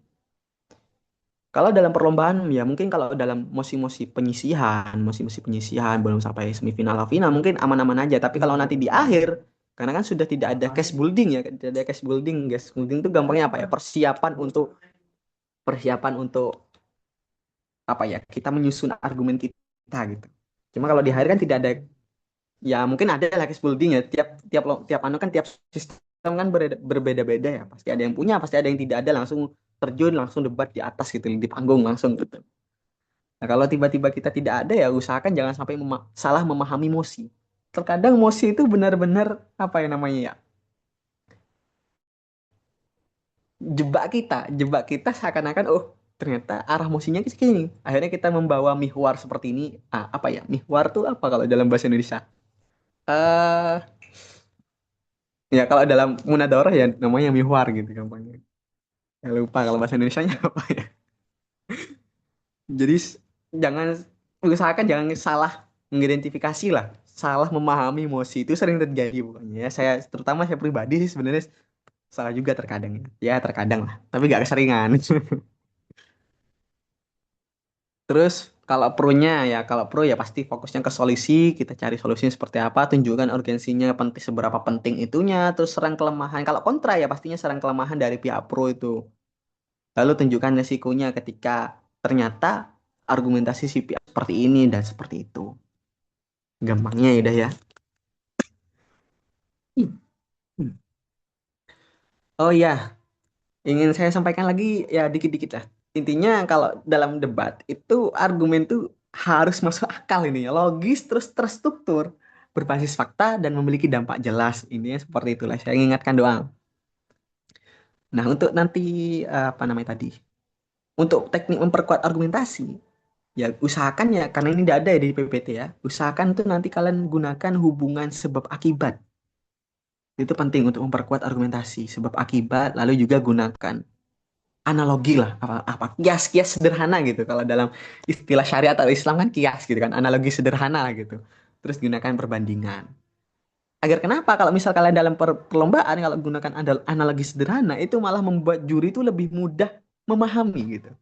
Kalau dalam perlombaan, ya mungkin kalau dalam mosi-mosi penyisihan belum sampai semifinal atau final, mungkin aman-aman aja. Tapi kalau nanti di akhir, karena kan sudah tidak ada case building ya, tidak ada case building. Case building itu gampangnya apa ya? Persiapan untuk apa ya? Kita menyusun argumen kita gitu. Cuma kalau di akhir kan tidak ada, ya mungkin ada lah case building ya. Tiap anu kan tiap sistem kan berbeda-beda ya. Pasti ada yang punya, pasti ada yang tidak ada, langsung terjun langsung debat di atas gitu di panggung langsung gitu. Nah, kalau tiba-tiba kita tidak ada ya usahakan jangan sampai salah memahami mosi. Terkadang mosi itu benar-benar apa ya namanya ya? Jebak kita seakan-akan oh ternyata arah mosinya ke sini. Akhirnya kita membawa mihwar seperti ini. Ah, apa ya? Mihwar tuh apa kalau dalam bahasa Indonesia? Eh ya kalau dalam munadharah ya namanya mihwar gitu gampangnya. Ya, lupa kalau bahasa Indonesianya apa ya. Jadi jangan usahakan jangan salah mengidentifikasi lah, salah memahami emosi itu sering terjadi pokoknya. Ya, terutama saya pribadi sih sebenarnya salah juga terkadang ya. Ya terkadang lah, tapi gak keseringan. Terus kalau pro ya pasti fokusnya ke solusi, kita cari solusinya seperti apa, tunjukkan urgensinya penting seberapa penting itunya, terus serang kelemahan. Kalau kontra ya pastinya serang kelemahan dari pihak pro itu. Lalu tunjukkan resikonya ketika ternyata argumentasi si pihak seperti ini dan seperti itu. Gampangnya ya udah ya. Hmm. Oh iya, ingin saya sampaikan lagi ya dikit-dikit lah. Intinya kalau dalam debat itu argumen tuh harus masuk akal ini ya, logis terus terstruktur, berbasis fakta dan memiliki dampak jelas. Ini seperti itulah saya ingatkan doang. Nah, untuk nanti apa namanya tadi? Untuk teknik memperkuat argumentasi, ya usahakan ya karena ini tidak ada ya di PPT ya. Usahakan tuh nanti kalian gunakan hubungan sebab akibat. Itu penting untuk memperkuat argumentasi sebab akibat, lalu juga gunakan analogi lah apa kias-kias sederhana gitu kalau dalam istilah syariat atau Islam kan kias gitu kan analogi sederhana lah gitu terus gunakan perbandingan agar kenapa kalau misal kalian dalam perlombaan kalau gunakan analogi sederhana itu malah membuat juri itu lebih mudah memahami gitu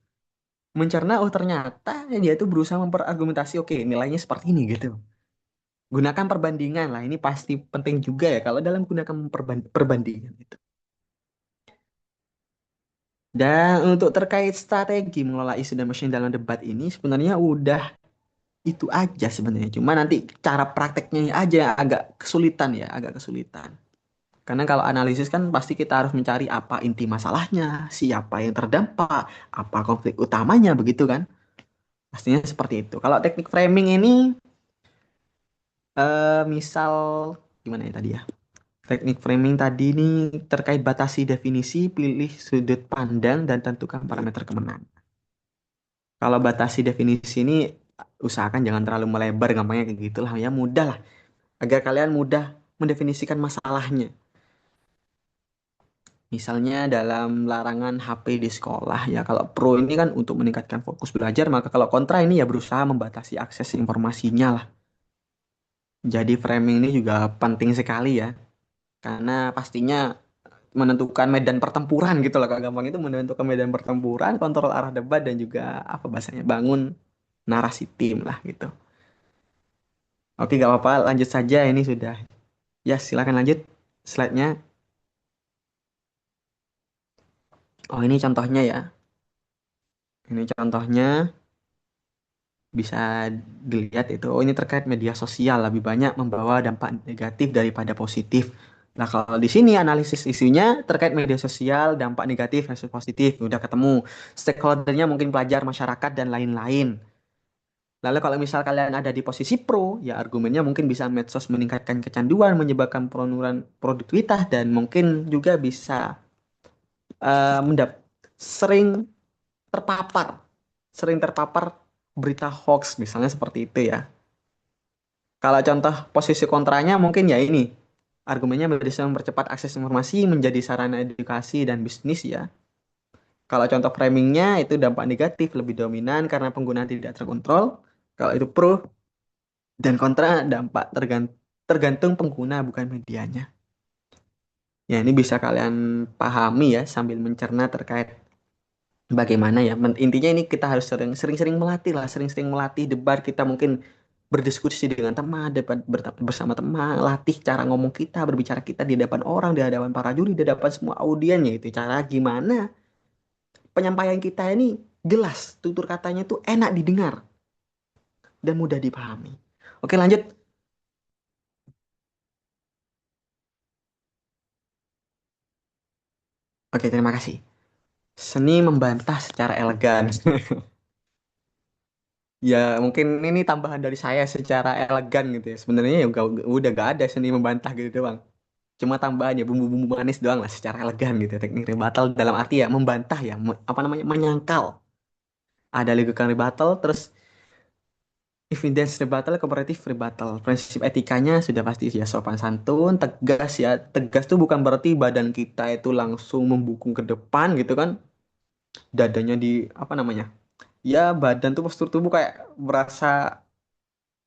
mencerna oh ternyata dia itu berusaha memperargumentasi oke nilainya seperti ini gitu gunakan perbandingan lah ini pasti penting juga ya kalau dalam gunakan perbandingan itu. Dan untuk terkait strategi mengelola isu dan messaging dalam debat ini sebenarnya udah itu aja sebenarnya. Cuma nanti cara prakteknya aja yang agak kesulitan ya, agak kesulitan. Karena kalau analisis kan pasti kita harus mencari apa inti masalahnya, siapa yang terdampak, apa konflik utamanya begitu kan? Pastinya seperti itu. Kalau teknik framing ini misal gimana ya tadi ya? Teknik framing tadi ini terkait batasi definisi, pilih sudut pandang, dan tentukan parameter kemenangan. Kalau batasi definisi ini, usahakan jangan terlalu melebar, gampangnya kayak gitulah ya, mudah lah. Agar kalian mudah mendefinisikan masalahnya. Misalnya dalam larangan HP di sekolah ya, kalau pro ini kan untuk meningkatkan fokus belajar, maka kalau kontra ini ya berusaha membatasi akses informasinya lah. Jadi framing ini juga penting sekali ya, karena pastinya menentukan medan pertempuran gitu loh, Kak. Gampang itu menentukan medan pertempuran, kontrol arah debat, dan juga apa bahasanya, bangun narasi tim lah gitu. Oke, gak apa-apa, lanjut saja, ini sudah. Ya, silakan lanjut slide-nya. Oh, ini contohnya ya. Ini contohnya bisa dilihat itu. Oh, ini terkait media sosial lebih banyak membawa dampak negatif daripada positif. Nah, kalau di sini analisis isunya terkait media sosial, dampak negatif versus positif, udah ketemu. Stakeholdernya mungkin pelajar, masyarakat, dan lain-lain. Lalu kalau misal kalian ada di posisi pro, ya argumennya mungkin bisa medsos meningkatkan kecanduan, menyebabkan penurunan produktivitas, dan mungkin juga bisa eh, mendap sering terpapar, sering terpapar berita hoax, misalnya seperti itu ya. Kalau contoh posisi kontranya mungkin ya ini, argumennya bisa mempercepat akses informasi menjadi sarana edukasi dan bisnis ya. Kalau contoh framingnya itu dampak negatif lebih dominan karena penggunaan tidak terkontrol. Kalau itu pro dan kontra dampak tergantung pengguna bukan medianya. Ya ini bisa kalian pahami ya sambil mencerna terkait bagaimana ya. Intinya ini kita harus sering-sering melatih lah, sering-sering melatih debat. Kita mungkin berdiskusi dengan teman, debat bersama teman, latih cara ngomong kita, berbicara kita di depan orang, di hadapan para juri, di hadapan semua audiennya itu. Cara gimana penyampaian kita ini jelas, tutur katanya tuh enak didengar dan mudah dipahami. Oke, lanjut. Oke, terima kasih. Seni membantah secara elegan. Ya, mungkin ini tambahan dari saya secara elegan gitu ya. Sebenarnya ya udah gak ada seni membantah gitu doang. Cuma tambahan ya bumbu-bumbu manis doang lah secara elegan gitu. Teknik rebuttal dalam arti ya membantah ya, apa namanya, menyangkal. Ada legal rebuttal, terus evidence rebuttal, comparative rebuttal. Prinsip etikanya sudah pasti ya sopan santun, tegas ya. Tegas tuh bukan berarti badan kita itu langsung membungkuk ke depan gitu kan. Dadanya di apa namanya? Ya badan tuh postur tubuh kayak merasa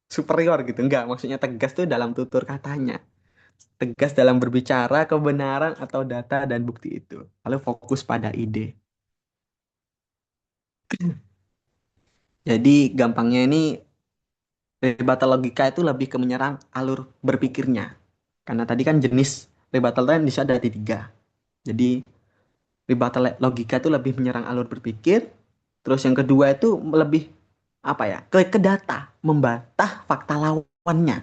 superior gitu. Enggak, maksudnya tegas tuh dalam tutur katanya. Tegas dalam berbicara kebenaran atau data dan bukti itu. Lalu fokus pada ide. Jadi gampangnya ini rebuttal logika itu lebih ke menyerang alur berpikirnya. Karena tadi kan jenis rebuttal tadi bisa ada tiga. Jadi rebuttal logika itu lebih menyerang alur berpikir. Terus yang kedua itu lebih apa ya? Ke data, membantah fakta lawannya.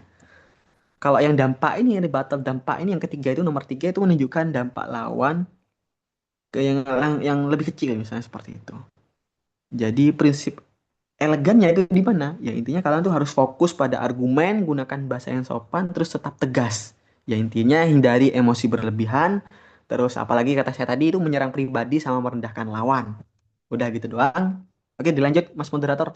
Kalau yang dampak ini, rebuttal dampak ini yang ketiga itu nomor tiga itu menunjukkan dampak lawan ke yang lebih kecil misalnya seperti itu. Jadi prinsip elegannya itu di mana? Ya intinya kalian tuh harus fokus pada argumen, gunakan bahasa yang sopan, terus tetap tegas. Ya intinya hindari emosi berlebihan, terus apalagi kata saya tadi itu menyerang pribadi sama merendahkan lawan. Udah gitu doang. Oke, dilanjut Mas Moderator.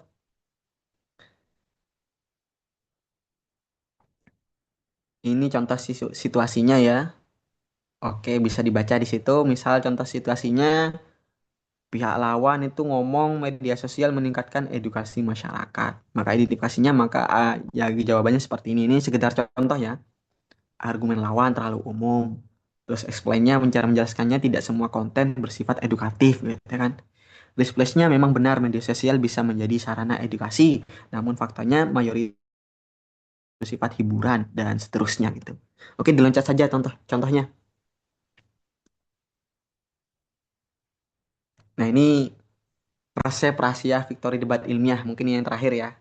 Ini contoh situasinya ya. Oke, bisa dibaca di situ. Misal contoh situasinya, pihak lawan itu ngomong media sosial meningkatkan edukasi masyarakat. Maka identifikasinya maka ya jawabannya seperti ini. Ini sekedar contoh ya. Argumen lawan terlalu umum. Terus explain-nya menjelaskannya tidak semua konten bersifat edukatif gitu kan. Displace-nya memang benar media sosial bisa menjadi sarana edukasi, namun faktanya mayoritas bersifat hiburan dan seterusnya gitu. Oke, diloncat saja contohnya. Nah, ini resep rahasia Victory debat ilmiah, mungkin ini yang terakhir ya.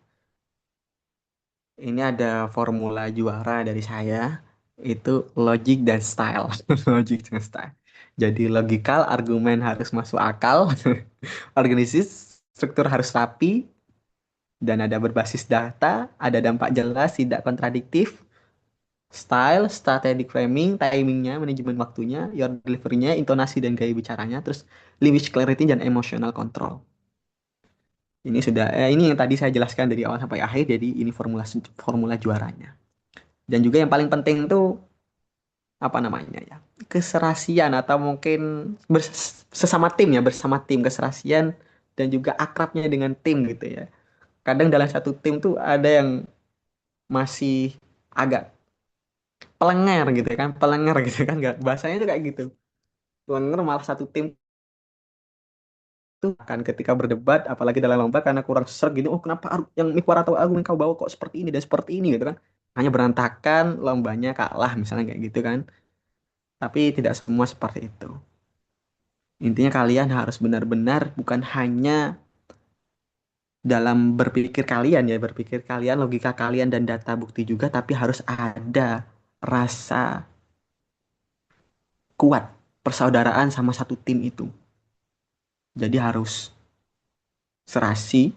Ini ada formula juara dari saya, itu logic dan style. Logic dan style. Jadi logikal, argumen harus masuk akal, organisasi, struktur harus rapi, dan ada berbasis data, ada dampak jelas, tidak kontradiktif, Style, strategic framing, timingnya, manajemen waktunya, your delivery-nya, intonasi dan gaya bicaranya, terus language clarity dan emotional control. Ini yang tadi saya jelaskan dari awal sampai akhir, jadi ini formula formula juaranya. Dan juga yang paling penting itu apa namanya ya? Keserasian atau mungkin sesama tim ya, bersama tim keserasian dan juga akrabnya dengan tim gitu ya. Kadang dalam satu tim tuh ada yang masih agak pelenger gitu kan, pelenger gitu kan, nggak bahasanya tuh kayak gitu. Pelenger malah satu tim tuh kan ketika berdebat, apalagi dalam lomba karena kurang serak gitu, oh kenapa yang Mikwar atau Agung yang kau bawa kok seperti ini dan seperti ini gitu kan. Hanya berantakan, lombanya kalah misalnya kayak gitu kan. Tapi tidak semua seperti itu. Intinya kalian harus benar-benar bukan hanya dalam berpikir kalian ya, berpikir kalian, logika kalian dan data bukti juga, tapi harus ada rasa kuat persaudaraan sama satu tim itu. Jadi harus serasi,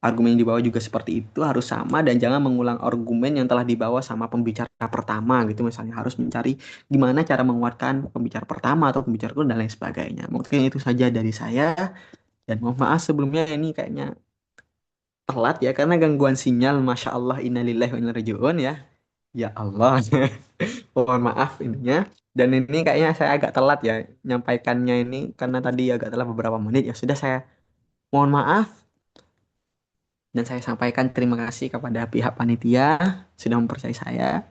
argumen yang dibawa juga seperti itu harus sama dan jangan mengulang argumen yang telah dibawa sama pembicara pertama gitu misalnya harus mencari gimana cara menguatkan pembicara pertama atau pembicara kedua dan lain sebagainya. Mungkin itu saja dari saya dan mohon maaf sebelumnya ini kayaknya telat ya karena gangguan sinyal. Masya Allah, innalillahi wa inna ilaihi raji'un ya. Ya Allah, mohon maaf ininya. Dan ini kayaknya saya agak telat ya nyampaikannya ini karena tadi agak telat beberapa menit. Ya sudah saya mohon maaf dan saya sampaikan terima kasih kepada pihak panitia sudah mempercayai saya.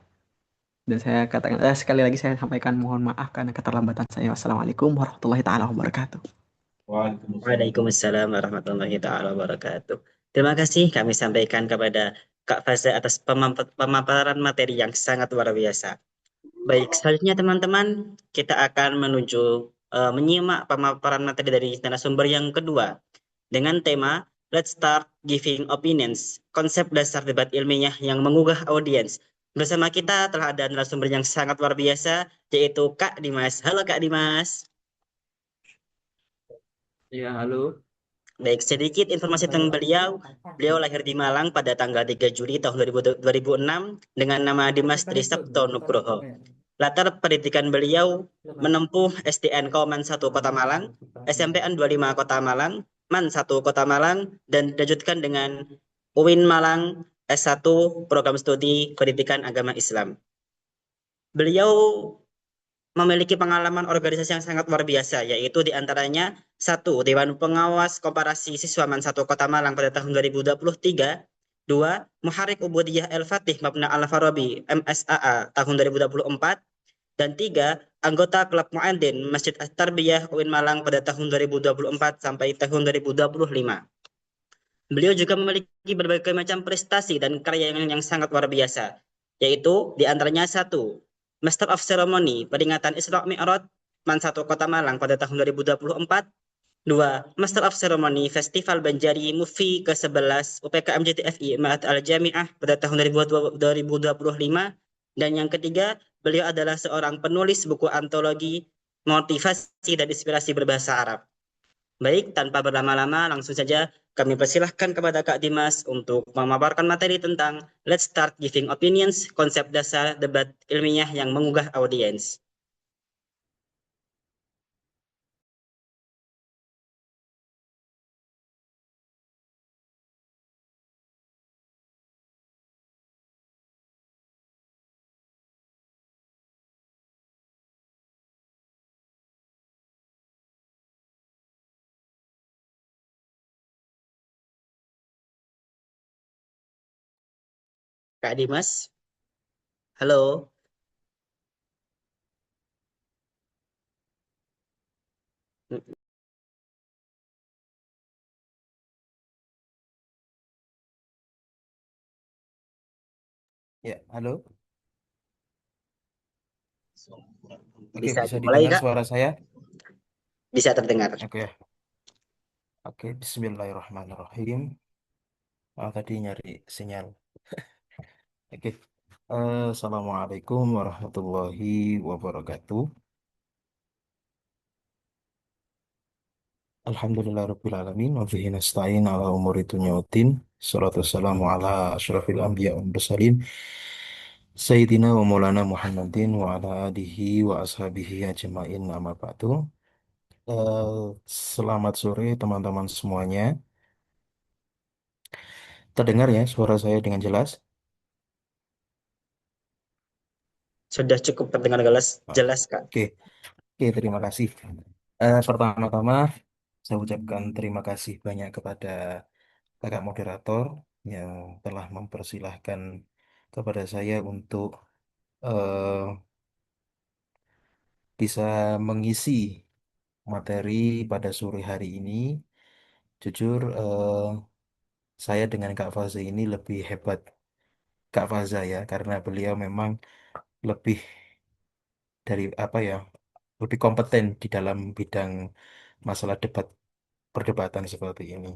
Dan saya katakan sekali lagi saya sampaikan mohon maaf karena keterlambatan saya. Wassalamualaikum warahmatullahi taala wabarakatuh. Waalaikumsalam warahmatullahi taala wabarakatuh. Terima kasih kami sampaikan kepada Kak Faza atas pemaparan materi yang sangat luar biasa. Baik, selanjutnya teman-teman, kita akan menuju menyimak pemaparan materi dari narasumber yang kedua dengan tema Let's Start Giving Opinions, konsep dasar debat ilmiah yang menggugah audiens. Bersama kita telah ada narasumber yang sangat luar biasa, yaitu Kak Dimas. Halo Kak Dimas. Ya, halo. Baik, sedikit informasi tentang beliau. Beliau lahir di Malang pada tanggal 3 Juli tahun 2006 dengan nama Dimas Trisakto Nugroho. Latar pendidikan beliau menempuh SDN Kauman 1 Kota Malang, SMPN 25 Kota Malang, MAN 1 Kota Malang, dan dilanjutkan dengan UIN Malang S1 Program Studi Pendidikan Agama Islam. Beliau memiliki pengalaman organisasi yang sangat luar biasa, yaitu diantaranya satu, Dewan Pengawas Koperasi Siswaman satu Kota Malang pada tahun 2023, dua, Muharrik Ubudiyah El-Fatih Mabna Al-Farabi MSAA tahun 2024, dan tiga, anggota Klub Mu'adin Masjid At-Tarbiyah UIN Malang pada tahun 2024 sampai tahun 2025. Beliau juga memiliki berbagai macam prestasi dan karya yang sangat luar biasa, yaitu diantaranya satu, Master of Ceremony peringatan Isra Mi'raj Man 1 Kota Malang pada tahun 2024, dua, Master of Ceremony Festival Banjari Mufi ke-11 UPKM JTFI Ma'at Al-Jami'ah pada tahun 2025, dan yang ketiga, beliau adalah seorang penulis buku antologi motivasi dan inspirasi berbahasa Arab. Baik, tanpa berlama-lama, langsung saja kami persilahkan kepada Kak Dimas untuk memaparkan materi tentang Let's Start Giving Opinions, konsep dasar debat ilmiah yang menggugah audiens. Kak Dimas, halo. Ya, halo. Oke, Bisa bisa dimulai, didengar Kak? suara saya? Bisa terdengar. Oke, oke. Bismillahirrahmanirrahim. Tadi nyari sinyal. Oke. Assalamualaikum warahmatullahi wabarakatuh. Alhamdulillahirrahmanirrahim. Wa bihi nasta'in ala umuri dunya waddin. Salatu wassalamu ala asyrafil anbiya wal mursalin. Sayyidina wa Maulana Muhammadin wa ala alihi wa ashabihi ajma'in amma ba'du. Selamat sore teman-teman semuanya. Terdengar ya suara saya dengan jelas? Sudah cukup terdengar jelas, jelas Kak. Oke, oke, terima kasih. Pertama-tama saya ucapkan terima kasih banyak kepada kakak moderator yang telah mempersilahkan kepada saya untuk eh, bisa mengisi materi pada sore hari ini. Jujur, saya dengan Kak Faza ini lebih hebat Kak Faza ya, karena beliau memang lebih dari apa ya, lebih kompeten di dalam bidang masalah perdebatan seperti ini.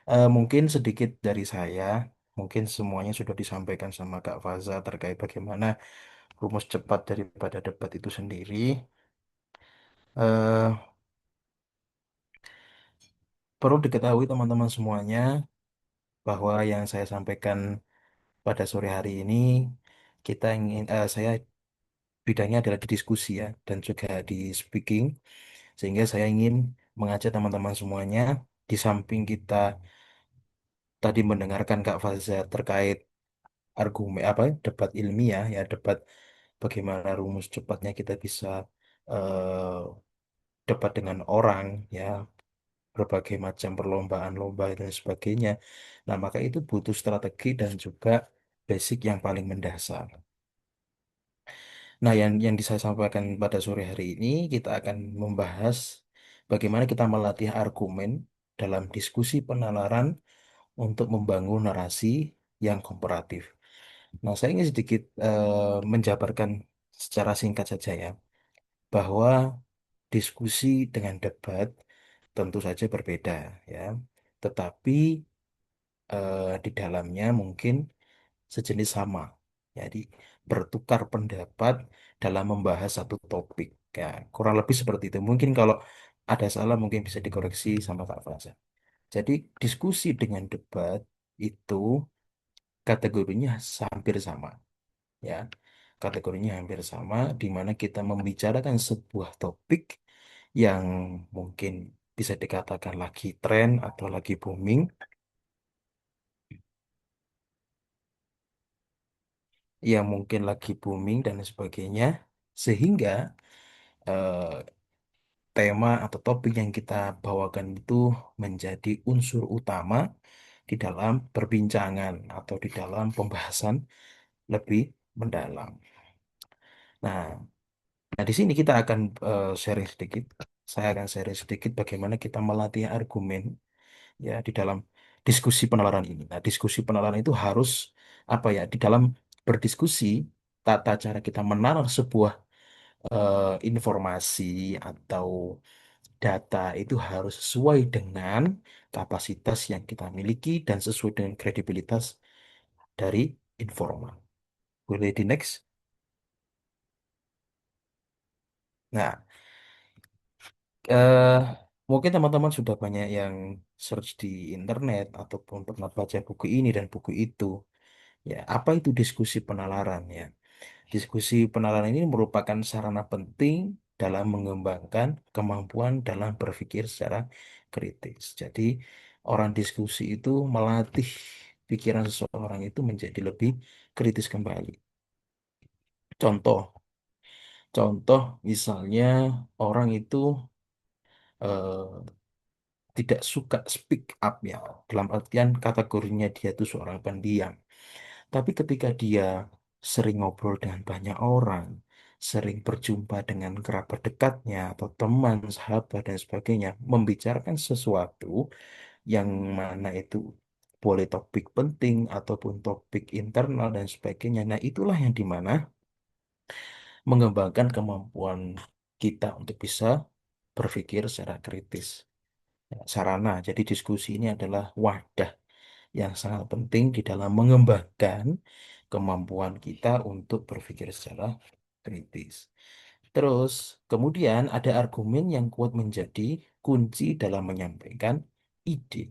Mungkin sedikit dari saya, mungkin semuanya sudah disampaikan sama Kak Faza terkait bagaimana rumus cepat daripada debat itu sendiri. Eh, Perlu diketahui teman-teman semuanya bahwa yang saya sampaikan pada sore hari ini saya bidangnya adalah di diskusi ya dan juga di speaking, sehingga saya ingin mengajak teman-teman semuanya, di samping kita tadi mendengarkan Kak Faza terkait argumen apa debat ilmiah ya, debat bagaimana rumus cepatnya kita bisa eh, debat dengan orang ya, berbagai macam perlombaan lomba dan sebagainya. Nah, maka itu butuh strategi dan juga basic yang paling mendasar. Nah, yang saya sampaikan pada sore hari ini, kita akan membahas bagaimana kita melatih argumen dalam diskusi penalaran untuk membangun narasi yang komparatif. Nah, saya ingin sedikit menjabarkan secara singkat saja ya, bahwa diskusi dengan debat tentu saja berbeda ya, tetapi di dalamnya mungkin sejenis sama. Jadi bertukar pendapat dalam membahas satu topik. Ya, kurang lebih seperti itu. Mungkin kalau ada salah mungkin bisa dikoreksi sama Kak Faza. Jadi diskusi dengan debat itu kategorinya hampir sama. Ya, kategorinya hampir sama di mana kita membicarakan sebuah topik yang mungkin bisa dikatakan lagi tren atau lagi booming, yang mungkin lagi booming dan sebagainya, sehingga eh, tema atau topik yang kita bawakan itu menjadi unsur utama di dalam perbincangan atau di dalam pembahasan lebih mendalam. Nah, di sini kita akan sharing sedikit. Saya akan sharing sedikit bagaimana kita melatih argumen ya di dalam diskusi penalaran ini. Nah, diskusi penalaran itu harus apa ya? Di dalam berdiskusi, tata cara kita menalar sebuah informasi atau data itu harus sesuai dengan kapasitas yang kita miliki dan sesuai dengan kredibilitas dari informan. Boleh di next? Nah, eh, mungkin teman-teman sudah banyak yang search di internet ataupun pernah baca buku ini dan buku itu. Ya, apa itu diskusi penalaran ya? Diskusi penalaran ini merupakan sarana penting dalam mengembangkan kemampuan dalam berpikir secara kritis. Jadi, orang diskusi itu melatih pikiran seseorang itu menjadi lebih kritis kembali. Contoh, contoh misalnya orang itu eh, tidak suka speak up ya, dalam artian kategorinya dia itu seorang pendiam. Tapi ketika dia sering ngobrol dengan banyak orang, sering berjumpa dengan kerabat dekatnya atau teman, sahabat dan sebagainya, membicarakan sesuatu yang mana itu boleh topik penting ataupun topik internal dan sebagainya. Nah, itulah yang dimana mengembangkan kemampuan kita untuk bisa berpikir secara kritis. Ya, sarana. Jadi diskusi ini adalah wadah yang sangat penting di dalam mengembangkan kemampuan kita untuk berpikir secara kritis. Terus, kemudian ada argumen yang kuat menjadi kunci dalam menyampaikan ide.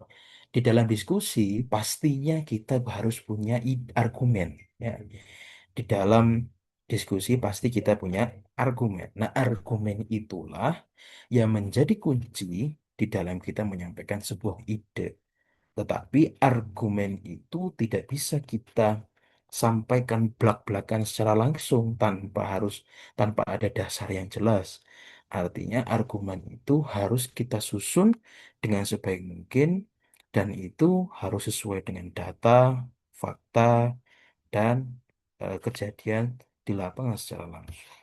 Di dalam diskusi, pastinya kita harus punya argumen. Ya. di dalam diskusi pasti kita punya argumen. Nah, argumen itulah yang menjadi kunci di dalam kita menyampaikan sebuah ide. Tetapi argumen itu tidak bisa kita sampaikan belak-belakan secara langsung tanpa ada dasar yang jelas. Artinya argumen itu harus kita susun dengan sebaik mungkin dan itu harus sesuai dengan data, fakta, dan kejadian di lapangan secara langsung.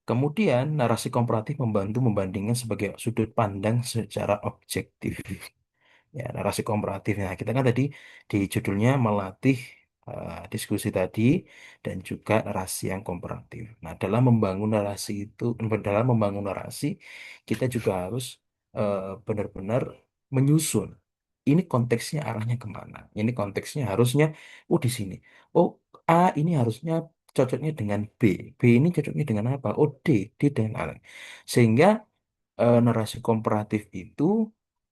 Kemudian, narasi komparatif membantu membandingkan sebagai sudut pandang secara objektif. Ya, narasi komparatif. Nah, kita kan tadi di judulnya melatih diskusi tadi dan juga narasi yang komparatif. Nah, dalam membangun narasi, kita juga harus eh, benar-benar menyusun. Ini konteksnya arahnya kemana? Ini konteksnya harusnya, oh di sini. Oh, A ini harusnya cocoknya dengan B. B ini cocoknya dengan apa? Oh, D dengan A. Sehingga narasi komparatif itu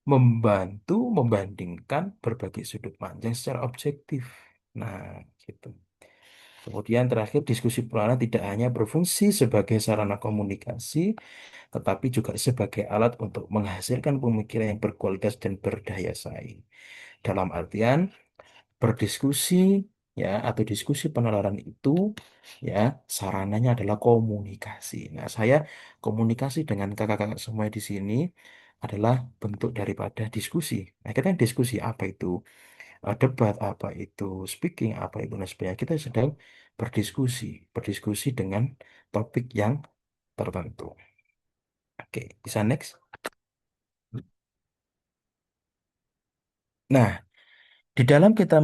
membantu membandingkan berbagai sudut pandang secara objektif. Nah, gitu. Kemudian terakhir, diskusi pelayanan tidak hanya berfungsi sebagai sarana komunikasi, tetapi juga sebagai alat untuk menghasilkan pemikiran yang berkualitas dan berdaya saing. Dalam artian, berdiskusi ya atau diskusi penalaran itu ya sarananya adalah komunikasi. Nah, saya komunikasi dengan kakak-kakak semua di sini adalah bentuk daripada diskusi. Nah, kita diskusi apa itu debat, apa itu speaking, apa itu dan sebagainya. Kita sedang berdiskusi dengan topik yang tertentu. Oke, bisa next. Nah, di dalam kita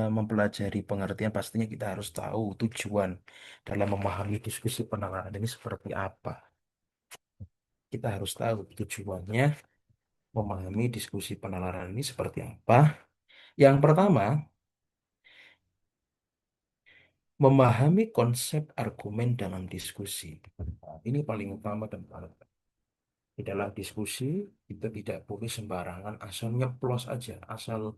mempelajari pengertian, pastinya kita harus tahu tujuan dalam memahami diskusi penalaran ini seperti apa. Kita harus tahu tujuannya memahami diskusi penalaran ini seperti apa. Yang pertama, memahami konsep argumen dalam diskusi. Nah, ini paling utama dan paling penting. Di dalam diskusi, kita tidak boleh sembarangan asal nyeplos aja, asal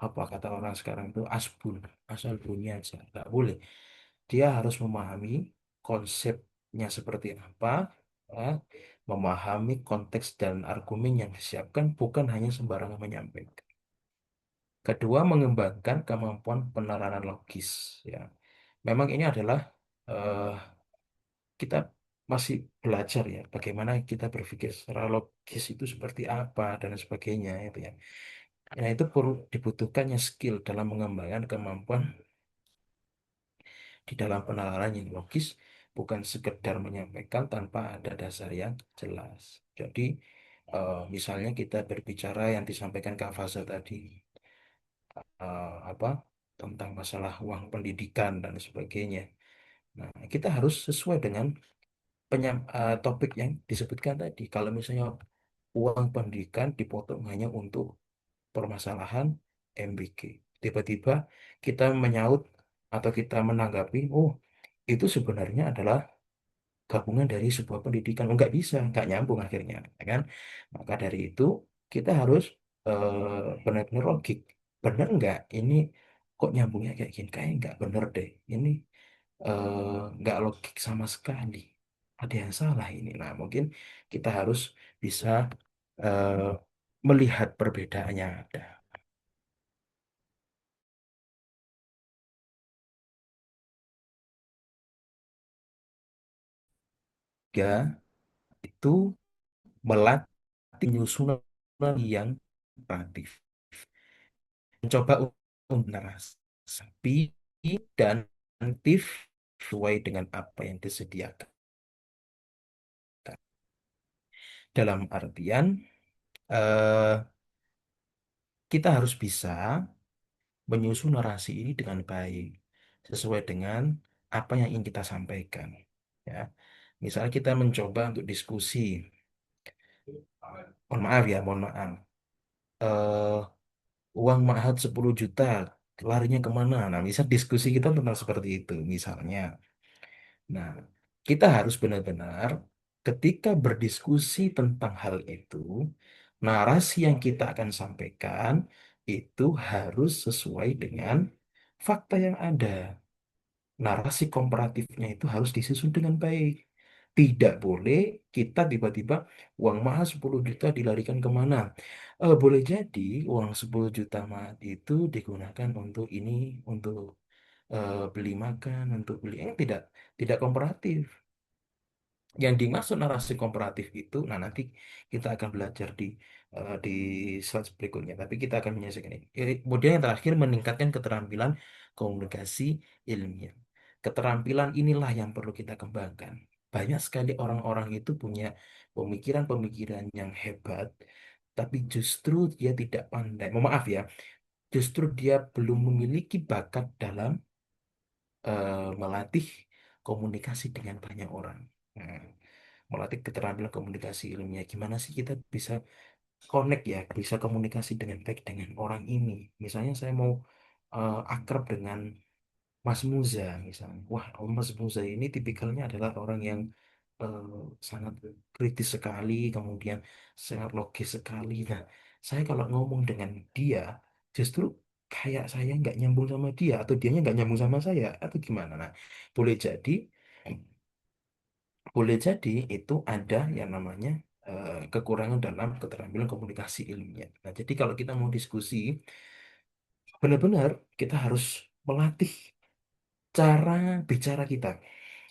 apa kata orang sekarang itu asbun, asal bunyi aja, nggak boleh. Dia harus memahami konsepnya seperti apa, ya, memahami konteks dan argumen yang disiapkan, bukan hanya sembarangan menyampaikan. Kedua, mengembangkan kemampuan penalaran logis. Ya, memang ini adalah eh, kita masih belajar ya, bagaimana kita berpikir secara logis itu seperti apa dan sebagainya, itu ya. Nah, itu perlu dibutuhkannya skill dalam mengembangkan kemampuan di dalam penalaran yang logis, bukan sekedar menyampaikan tanpa ada dasar yang jelas. Jadi, misalnya kita berbicara yang disampaikan Kak Faza tadi, apa tentang masalah uang pendidikan dan sebagainya. Nah, kita harus sesuai dengan topik yang disebutkan tadi. Kalau misalnya uang pendidikan dipotong hanya untuk permasalahan MBG, tiba-tiba kita menyaut atau kita menanggapi, oh itu sebenarnya adalah gabungan dari sebuah pendidikan. Oh, nggak bisa, nggak nyambung akhirnya, ya kan? Maka dari itu kita harus benar-benar logik. Benar nggak ini kok nyambungnya kayak gini? Kayak nggak bener deh. Ini nggak logik sama sekali. Ada yang salah ini. Nah, mungkin kita harus bisa eh, melihat perbedaannya ada. Tiga, itu melatih penyusunan yang kreatif. Mencoba untuk narasi dan aktif sesuai dengan apa yang disediakan. Dalam artian, eh, kita harus bisa menyusun narasi ini dengan baik, sesuai dengan apa yang ingin kita sampaikan. Ya, misalnya kita mencoba untuk diskusi, mohon maaf ya, mohon maaf. Eh, Uang mahal 10 juta, larinya kemana? Nah, misal diskusi kita tentang seperti itu, misalnya. Nah, kita harus benar-benar ketika berdiskusi tentang hal itu, narasi yang kita akan sampaikan itu harus sesuai dengan fakta yang ada. Narasi komparatifnya itu harus disusun dengan baik. Tidak boleh kita tiba-tiba uang mahal 10 juta dilarikan kemana. Boleh jadi uang 10 juta mahal itu digunakan untuk ini, untuk beli makan, untuk beli tidak komparatif. Yang dimaksud narasi komparatif itu, nah nanti kita akan belajar di slide berikutnya. Tapi kita akan menyelesaikan ini. Kemudian yang terakhir, meningkatkan keterampilan komunikasi ilmiah. Keterampilan inilah yang perlu kita kembangkan. Banyak sekali orang-orang itu punya pemikiran-pemikiran yang hebat, tapi justru dia tidak pandai. Mohon maaf ya, justru dia belum memiliki bakat dalam melatih komunikasi dengan banyak orang. Nah, melatih keterampilan komunikasi ilmiah. Gimana sih kita bisa connect ya, bisa komunikasi dengan baik dengan orang ini. Misalnya saya mau akrab dengan Mas Muza misalnya. Wah, Mas Muza ini tipikalnya adalah orang yang eh, sangat kritis sekali, kemudian sangat logis sekali. Nah, saya kalau ngomong dengan dia, justru kayak saya nggak nyambung sama dia, atau dianya nggak nyambung sama saya, atau gimana? Nah, boleh jadi, boleh jadi itu ada yang namanya kekurangan dalam keterampilan komunikasi ilmiah. Nah, jadi kalau kita mau diskusi, benar-benar kita harus melatih cara bicara kita.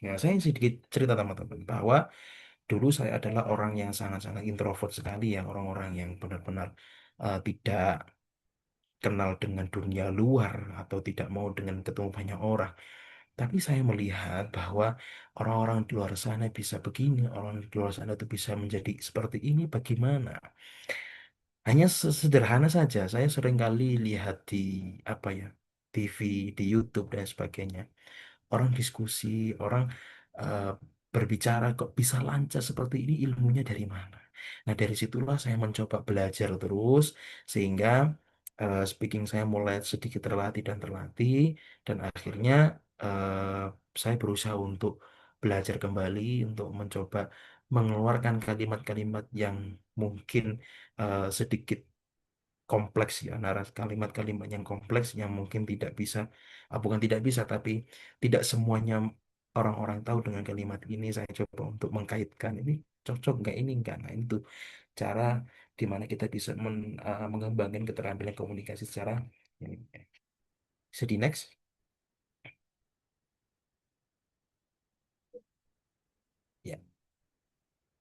Ya, saya sedikit cerita teman-teman bahwa dulu saya adalah orang yang sangat-sangat introvert sekali ya, orang-orang yang benar-benar tidak kenal dengan dunia luar atau tidak mau dengan ketemu banyak orang. Tapi saya melihat bahwa orang-orang di luar sana bisa begini, orang di luar sana itu bisa menjadi seperti ini, bagaimana? Hanya sederhana saja, saya sering kali lihat di apa ya, TV, di YouTube dan sebagainya. Orang diskusi, orang eh, berbicara kok bisa lancar seperti ini, ilmunya dari mana? Nah, dari situlah saya mencoba belajar terus sehingga speaking saya mulai sedikit terlatih dan terlatih, dan akhirnya eh, saya berusaha untuk belajar kembali untuk mencoba mengeluarkan kalimat-kalimat yang mungkin sedikit kompleks ya, kalimat-kalimat yang kompleks yang mungkin tidak bisa, bukan tidak bisa, tapi tidak semuanya orang-orang tahu dengan kalimat ini. Saya coba untuk mengkaitkan ini cocok nggak, ini enggak. Nah, itu cara di mana kita bisa mengembangkan keterampilan komunikasi secara ini. Jadi next, ya.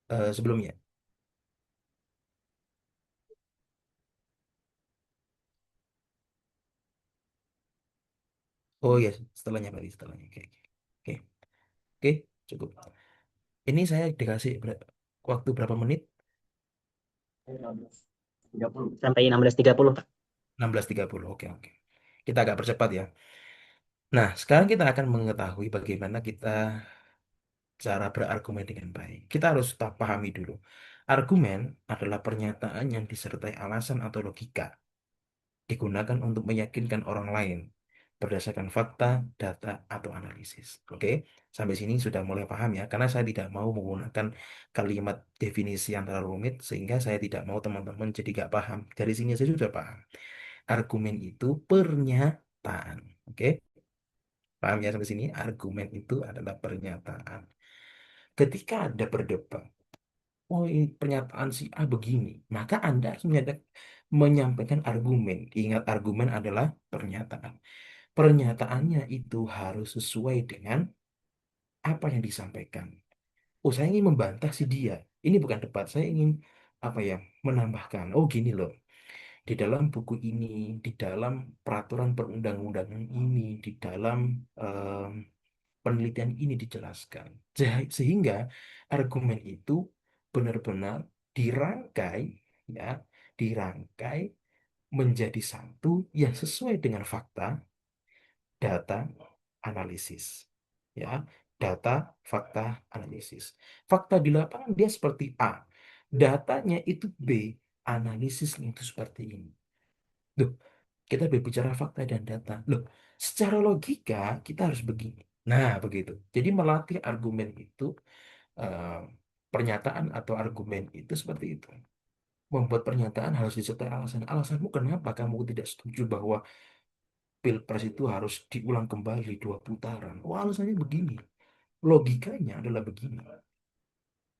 Sebelumnya, oh ya, setelahnya berarti setelahnya. Oke, oke, oke, oke, cukup. Ini saya dikasih waktu berapa menit? 30. Sampai 16.30, Pak. 16.30. Oke, oke. Kita agak percepat ya. Nah, sekarang kita akan mengetahui bagaimana kita cara berargumen dengan baik. Kita harus pahami dulu. Argumen adalah pernyataan yang disertai alasan atau logika, digunakan untuk meyakinkan orang lain berdasarkan fakta, data, atau analisis. Oke, sampai sini sudah mulai paham ya, karena saya tidak mau menggunakan kalimat definisi yang terlalu rumit, sehingga saya tidak mau teman-teman jadi gak paham. Dari sini saya sudah paham. Argumen itu pernyataan. Oke, paham ya sampai sini? Argumen itu adalah pernyataan. Ketika ada berdebat, oh ini pernyataan si A begini, maka Anda harus menyampaikan argumen. Ingat, argumen adalah pernyataan. Pernyataannya itu harus sesuai dengan apa yang disampaikan. Oh, saya ingin membantah si dia. Ini bukan debat, saya ingin apa ya, menambahkan. Oh, gini loh. Di dalam buku ini, di dalam peraturan perundang-undangan ini, di dalam penelitian ini dijelaskan. Sehingga argumen itu benar-benar dirangkai, ya, dirangkai menjadi satu yang sesuai dengan fakta, data, analisis. Ya, data, fakta, analisis. Fakta di lapangan dia seperti A, datanya itu B, analisisnya itu seperti ini. Loh, kita berbicara fakta dan data. Loh, secara logika kita harus begini. Nah, begitu. Jadi melatih argumen itu, eh, pernyataan atau argumen itu seperti itu. Membuat pernyataan harus disertai alasan. Alasanmu kenapa kamu tidak setuju bahwa Pilpres itu harus diulang kembali 2 putaran? Oh, alasannya begini. Logikanya adalah begini.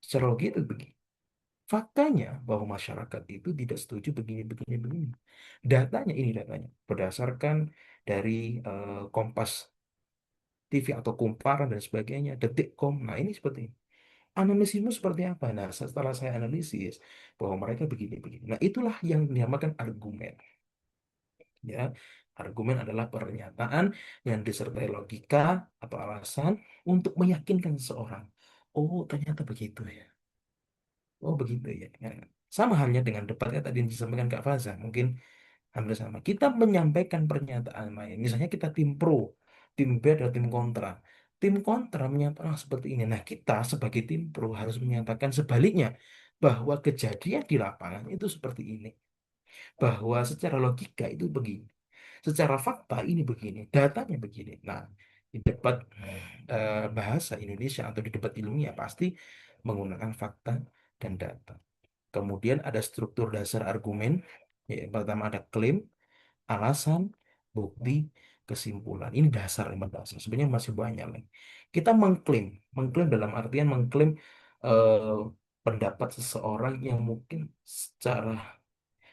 Secara logika itu begini. Faktanya bahwa masyarakat itu tidak setuju begini, begini, begini. Datanya ini datanya. Berdasarkan dari Kompas TV atau Kumparan dan sebagainya, Detikcom. Nah, ini seperti ini. Analisismu seperti apa? Nah, setelah saya analisis bahwa mereka begini-begini. Nah, itulah yang dinamakan argumen. Ya, argumen adalah pernyataan yang disertai logika atau alasan untuk meyakinkan seseorang. Oh, ternyata begitu ya. Oh, begitu ya. Ya. Sama halnya dengan debatnya tadi yang disampaikan Kak Faza. Mungkin hampir sama. Kita menyampaikan pernyataan main. Misalnya kita tim pro, tim B atau tim kontra. Tim kontra menyatakan seperti ini. Nah, kita sebagai tim pro harus menyatakan sebaliknya. Bahwa kejadian di lapangan itu seperti ini. Bahwa secara logika itu begini. Secara fakta ini begini. Datanya begini. Nah, di debat bahasa Indonesia atau di debat ilmiah pasti menggunakan fakta dan data. Kemudian ada struktur dasar argumen. Ya, pertama ada klaim, alasan, bukti, kesimpulan. Ini dasar, lima dasar. Sebenarnya masih banyak lagi. Kita mengklaim, mengklaim dalam artian mengklaim eh, pendapat seseorang yang mungkin secara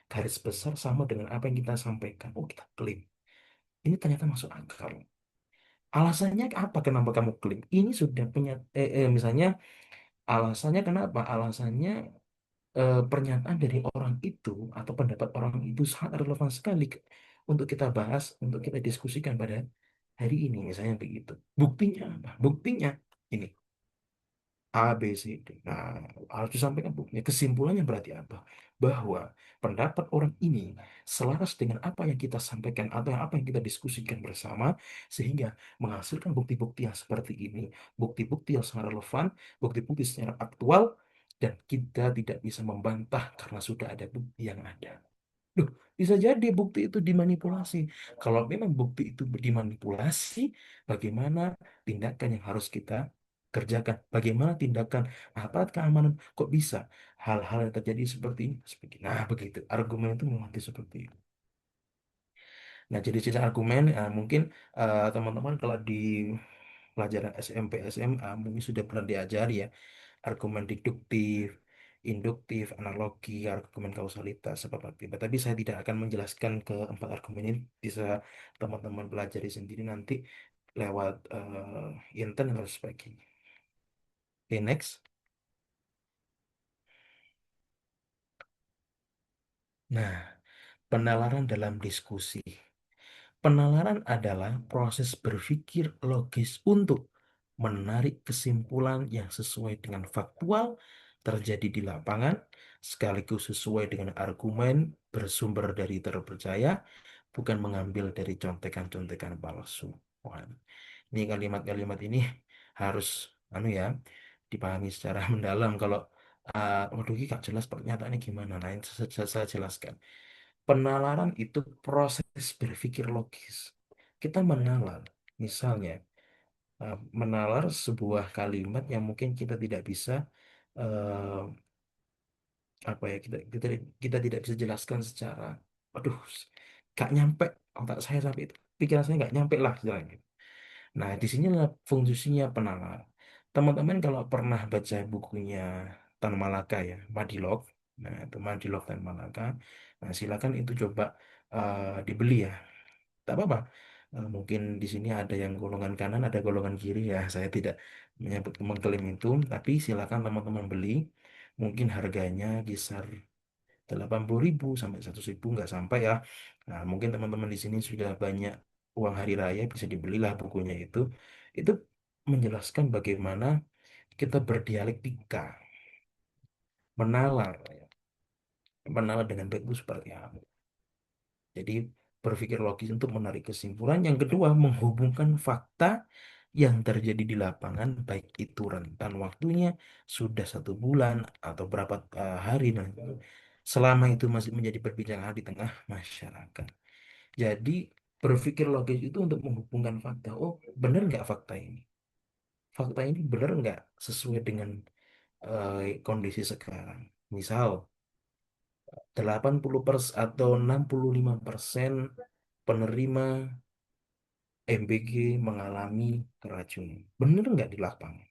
garis besar sama dengan apa yang kita sampaikan. Oh, kita klaim. Ini ternyata masuk akal. Alasannya apa? Kenapa kamu klaim? Ini sudah punya, misalnya alasannya kenapa? Alasannya pernyataan dari orang itu atau pendapat orang itu sangat relevan sekali untuk kita bahas, untuk kita diskusikan pada hari ini, misalnya begitu. Buktinya apa? Buktinya ini A, B, C, D. Nah, harus disampaikan buktinya. Kesimpulannya berarti apa? Bahwa pendapat orang ini selaras dengan apa yang kita sampaikan atau apa yang kita diskusikan bersama, sehingga menghasilkan bukti-bukti yang seperti ini, bukti-bukti yang sangat relevan, bukti-bukti secara aktual, dan kita tidak bisa membantah karena sudah ada bukti yang ada. Duh, bisa jadi bukti itu dimanipulasi. Kalau memang bukti itu dimanipulasi, bagaimana tindakan yang harus kita kerjakan? Bagaimana tindakan aparat keamanan? Kok bisa hal-hal yang terjadi seperti ini? Nah, begitu. Argumen itu memuati seperti itu. Nah, jadi sisa argumen, mungkin teman-teman kalau di pelajaran SMP, SMA mungkin sudah pernah diajari ya argumen deduktif, induktif, analogi, argumen kausalitas, sebab akibat. Tapi saya tidak akan menjelaskan keempat argumen ini. Bisa teman-teman pelajari sendiri nanti lewat internet dan sebagainya. Oke, next. Nah, penalaran dalam diskusi. Penalaran adalah proses berpikir logis untuk menarik kesimpulan yang sesuai dengan faktual terjadi di lapangan, sekaligus sesuai dengan argumen bersumber dari terpercaya, bukan mengambil dari contekan-contekan palsu. Wah, ini kalimat-kalimat ini harus ya dipahami secara mendalam. Kalau waduh ini gak jelas pernyataannya gimana. Nah, ini saya jelaskan. Penalaran itu proses berpikir logis. Kita menalar, misalnya menalar sebuah kalimat yang mungkin kita tidak bisa eh, apa ya kita tidak bisa jelaskan secara, aduh, gak nyampe otak saya sampai itu, pikiran saya gak nyampe lah istilahnya. Nah, di sini adalah fungsinya penalar. Teman-teman kalau pernah baca bukunya Tan Malaka ya, Madilog, nah itu Madilog Tan Malaka, nah silakan itu coba dibeli ya, tak apa-apa. Mungkin di sini ada yang golongan kanan, ada golongan kiri ya. Saya tidak menyebut mengklaim itu, tapi silakan teman-teman beli. Mungkin harganya kisar 80.000 sampai 100.000 nggak sampai ya. Nah, mungkin teman-teman di sini sudah banyak uang hari raya bisa dibelilah bukunya itu. Itu menjelaskan bagaimana kita berdialektika, menalar, ya. Menalar dengan baik itu seperti apa. Jadi berpikir logis untuk menarik kesimpulan. Yang kedua, menghubungkan fakta yang terjadi di lapangan, baik itu rentan waktunya sudah 1 bulan atau berapa hari, dan selama itu masih menjadi perbincangan di tengah masyarakat. Jadi berpikir logis itu untuk menghubungkan fakta. Oh, benar nggak fakta ini? Fakta ini benar nggak sesuai dengan kondisi sekarang? Misal, 80% atau 65% penerima MBG mengalami keracunan. Bener nggak di lapangan?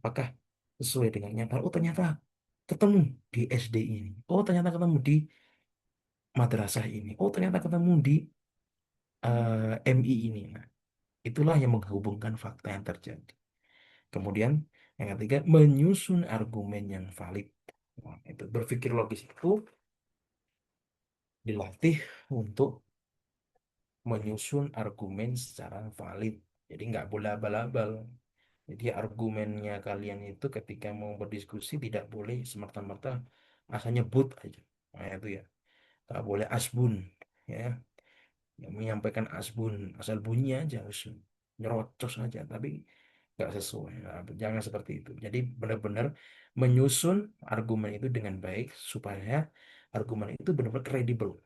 Apakah sesuai dengan nyata? Oh ternyata ketemu di SD ini. Oh ternyata ketemu di madrasah ini. Oh ternyata ketemu di MI ini. Nah, itulah yang menghubungkan fakta yang terjadi. Kemudian yang ketiga, menyusun argumen yang valid. Nah, itu berpikir logis itu dilatih untuk menyusun argumen secara valid. Jadi nggak boleh abal-abal. Jadi argumennya kalian itu ketika mau berdiskusi tidak boleh semerta-merta asal nyebut aja. Nah, itu ya. Nggak boleh asbun. Ya. Yang menyampaikan asbun. Asal bunyi aja. Harus nyerocos aja. Tapi nggak sesuai. Nah, jangan seperti itu. Jadi benar-benar menyusun argumen itu dengan baik supaya argumen itu benar-benar kredibel.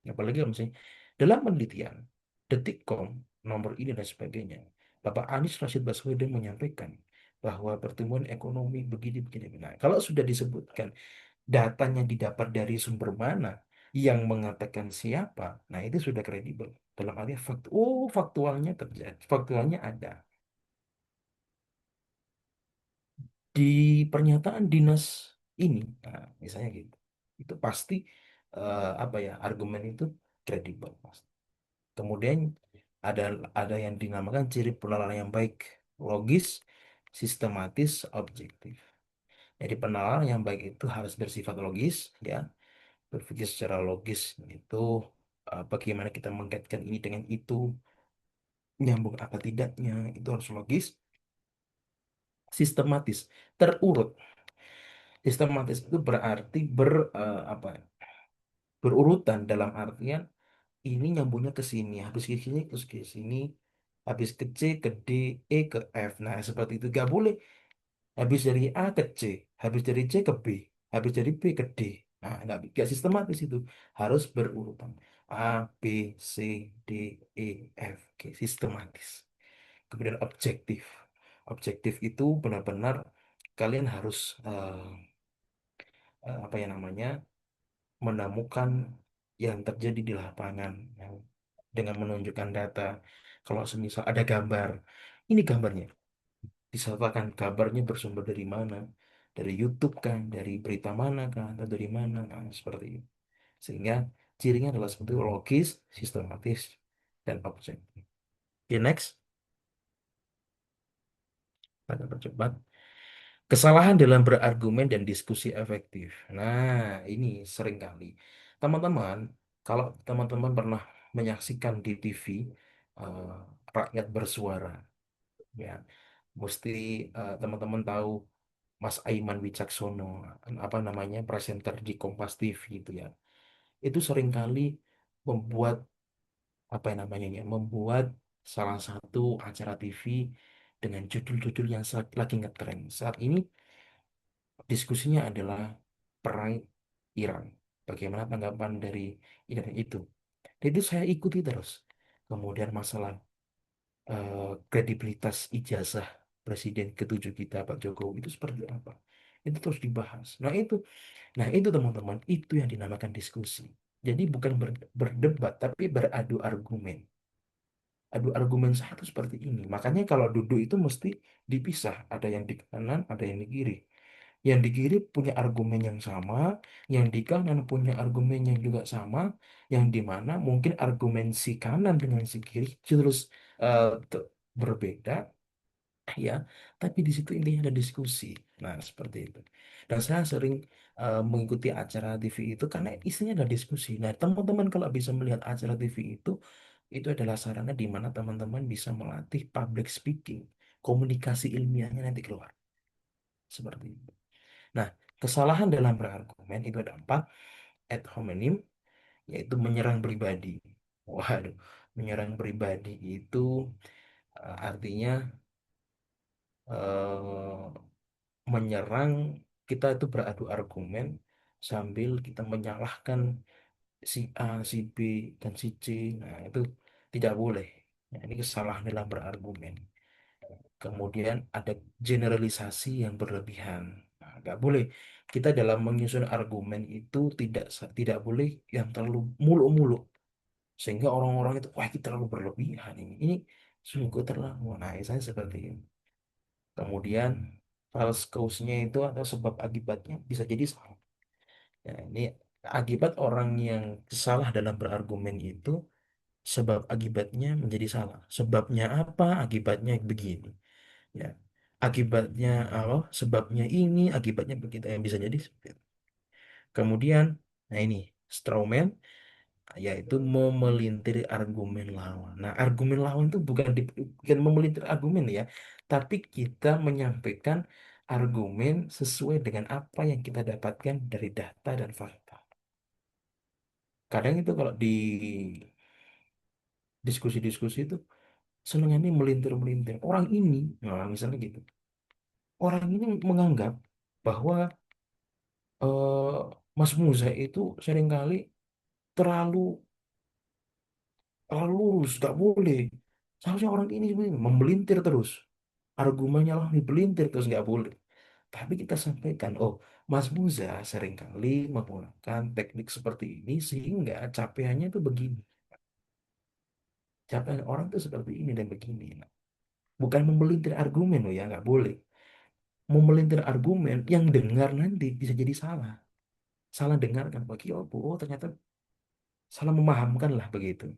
Apalagi kalau misalnya dalam penelitian Detikcom nomor ini dan sebagainya, Bapak Anies Rashid Baswedan menyampaikan bahwa pertumbuhan ekonomi begini-begini. Nah, kalau sudah disebutkan datanya didapat dari sumber mana, yang mengatakan siapa, nah itu sudah kredibel. Dalam arti faktualnya terjadi, faktualnya ada. Di pernyataan dinas ini, nah, misalnya gitu, itu pasti apa ya, argumen itu kredibel. Kemudian ada ada yang dinamakan ciri penalaran yang baik, logis, sistematis, objektif. Jadi penalaran yang baik itu harus bersifat logis, ya, berpikir secara logis itu bagaimana kita mengkaitkan ini dengan itu, nyambung apa tidaknya, itu harus logis, sistematis, terurut. Sistematis itu berarti apa ya, berurutan dalam artian ini nyambungnya ke sini, habis ke sini terus ke sini, habis ke C ke D, E ke F. Nah, seperti itu gak boleh. Habis dari A ke C, habis dari C ke B, habis dari B ke D. Nah, nggak sistematis itu, harus berurutan. A, B, C, D, E, F. Oke, sistematis. Kemudian objektif. Objektif itu benar-benar kalian harus apa ya namanya, menemukan yang terjadi di lapangan, dengan menunjukkan data. Kalau semisal ada gambar, ini gambarnya, disertakan kabarnya bersumber dari mana, dari YouTube kan, dari berita mana kan, atau dari mana kan, seperti itu. Sehingga cirinya adalah seperti itu, logis, sistematis, dan objektif. Oke, next. Pada percepat. Kesalahan dalam berargumen dan diskusi efektif. Nah, ini sering kali. Teman-teman, kalau teman-teman pernah menyaksikan di TV, eh, rakyat bersuara, ya, mesti teman-teman tahu Mas Aiman Wicaksono, apa namanya, presenter di Kompas TV itu ya. Itu seringkali membuat apa yang namanya ya, membuat salah satu acara TV dengan judul-judul yang lagi ngetren. Saat ini diskusinya adalah perang Iran. Bagaimana tanggapan dari Iran itu? Dan itu saya ikuti terus. Kemudian masalah kredibilitas ijazah Presiden ketujuh kita Pak Jokowi itu seperti apa? Itu terus dibahas. Nah itu teman-teman, itu yang dinamakan diskusi. Jadi bukan berdebat, tapi beradu argumen. Adu argumen satu seperti ini. Makanya kalau duduk itu mesti dipisah. Ada yang di kanan, ada yang di kiri. Yang di kiri punya argumen yang sama, yang di kanan punya argumen yang juga sama, yang di mana mungkin argumen si kanan dengan si kiri terus berbeda, ya, tapi di situ intinya ada diskusi. Nah, seperti itu. Dan saya sering mengikuti acara TV itu karena isinya adalah diskusi. Nah, teman-teman kalau bisa melihat acara TV itu adalah sarana di mana teman-teman bisa melatih public speaking, komunikasi ilmiahnya nanti keluar. Seperti itu. Nah, kesalahan dalam berargumen itu ada empat: ad hominem, yaitu menyerang pribadi. Waduh, menyerang pribadi itu artinya eh, menyerang, kita itu beradu argumen sambil kita menyalahkan si A, si B, dan si C. Nah, itu tidak boleh. Nah, ini kesalahan dalam berargumen. Kemudian ada generalisasi yang berlebihan. Nah, nggak boleh. kita dalam menyusun argumen itu tidak boleh yang terlalu muluk-muluk sehingga orang-orang itu wah kita terlalu berlebihan ini sungguh terlalu. Nah, saya seperti ini. Kemudian false cause-nya itu atau sebab akibatnya bisa jadi salah. Ya, ini akibat orang yang salah dalam berargumen itu sebab akibatnya menjadi salah. Sebabnya apa? Akibatnya begini. Ya, akibatnya apa? Sebabnya ini, akibatnya begitu yang bisa jadi seperti itu. Kemudian, nah ini strawman yaitu memelintir argumen lawan. Nah, argumen lawan itu bukan memelintir argumen ya, tapi kita menyampaikan argumen sesuai dengan apa yang kita dapatkan dari data dan fakta. Kadang itu kalau di diskusi-diskusi itu senengannya melintir-melintir. Orang ini, nah misalnya gitu, orang ini menganggap bahwa Mas Muza itu seringkali terlalu terlalu lurus, nggak boleh. Seharusnya orang ini sebenarnya memelintir terus. Argumennya lah dipelintir terus nggak boleh. Tapi kita sampaikan, oh Mas Muza seringkali menggunakan teknik seperti ini sehingga capaiannya itu begini. Capaian orang itu seperti ini dan begini. Nah, bukan memelintir argumen loh ya, nggak boleh. Memelintir argumen yang dengar nanti bisa jadi salah. Salah dengarkan bagi oh ternyata salah memahamkan lah begitu.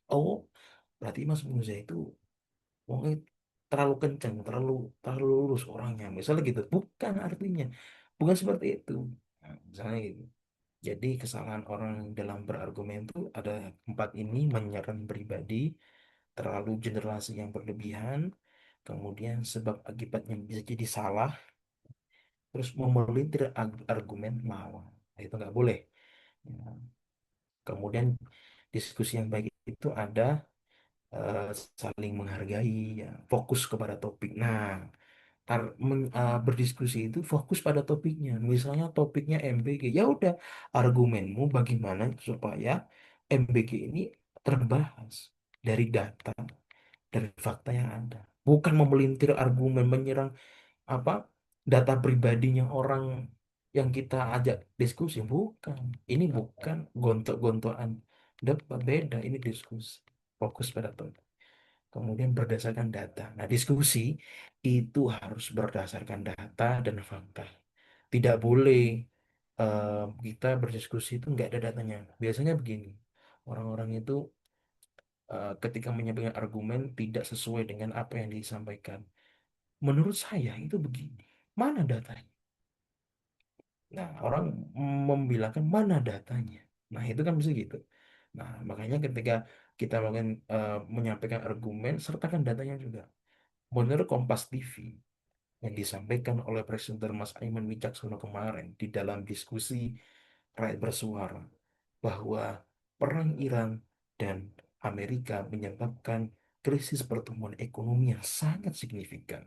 Oh, berarti Mas Muza itu wongnya terlalu kencang, terlalu lurus orangnya. Misalnya gitu. Bukan artinya. Bukan seperti itu. Nah, misalnya gitu. Jadi kesalahan orang dalam berargumen itu ada empat ini menyerang pribadi, terlalu generalisasi yang berlebihan, kemudian sebab akibatnya bisa jadi salah, terus memelintir argumen lawan. Nah, itu nggak boleh. Ya. Kemudian diskusi yang baik itu ada eh, saling menghargai, ya, fokus kepada topik. Nah, berdiskusi itu fokus pada topiknya. Misalnya topiknya MBG, ya udah argumenmu bagaimana supaya MBG ini terbahas dari data, dari fakta yang ada. Bukan memelintir argumen, menyerang apa data pribadinya orang yang kita ajak diskusi. Bukan. Ini bukan gontok-gontokan debat, beda. Ini diskusi. Fokus pada topik. Kemudian berdasarkan data. Nah, diskusi itu harus berdasarkan data dan fakta. Tidak boleh kita berdiskusi itu nggak ada datanya. Biasanya begini, orang-orang itu ketika menyampaikan argumen tidak sesuai dengan apa yang disampaikan. Menurut saya itu begini, mana datanya? Nah, orang membilangkan mana datanya. Nah, itu kan bisa gitu. Nah, makanya ketika kita menyampaikan argumen, sertakan datanya juga. Menurut Kompas TV yang disampaikan oleh presenter Mas Aiman Wicaksono kemarin di dalam diskusi Rakyat Bersuara bahwa perang Iran dan Amerika menyebabkan krisis pertumbuhan ekonomi yang sangat signifikan.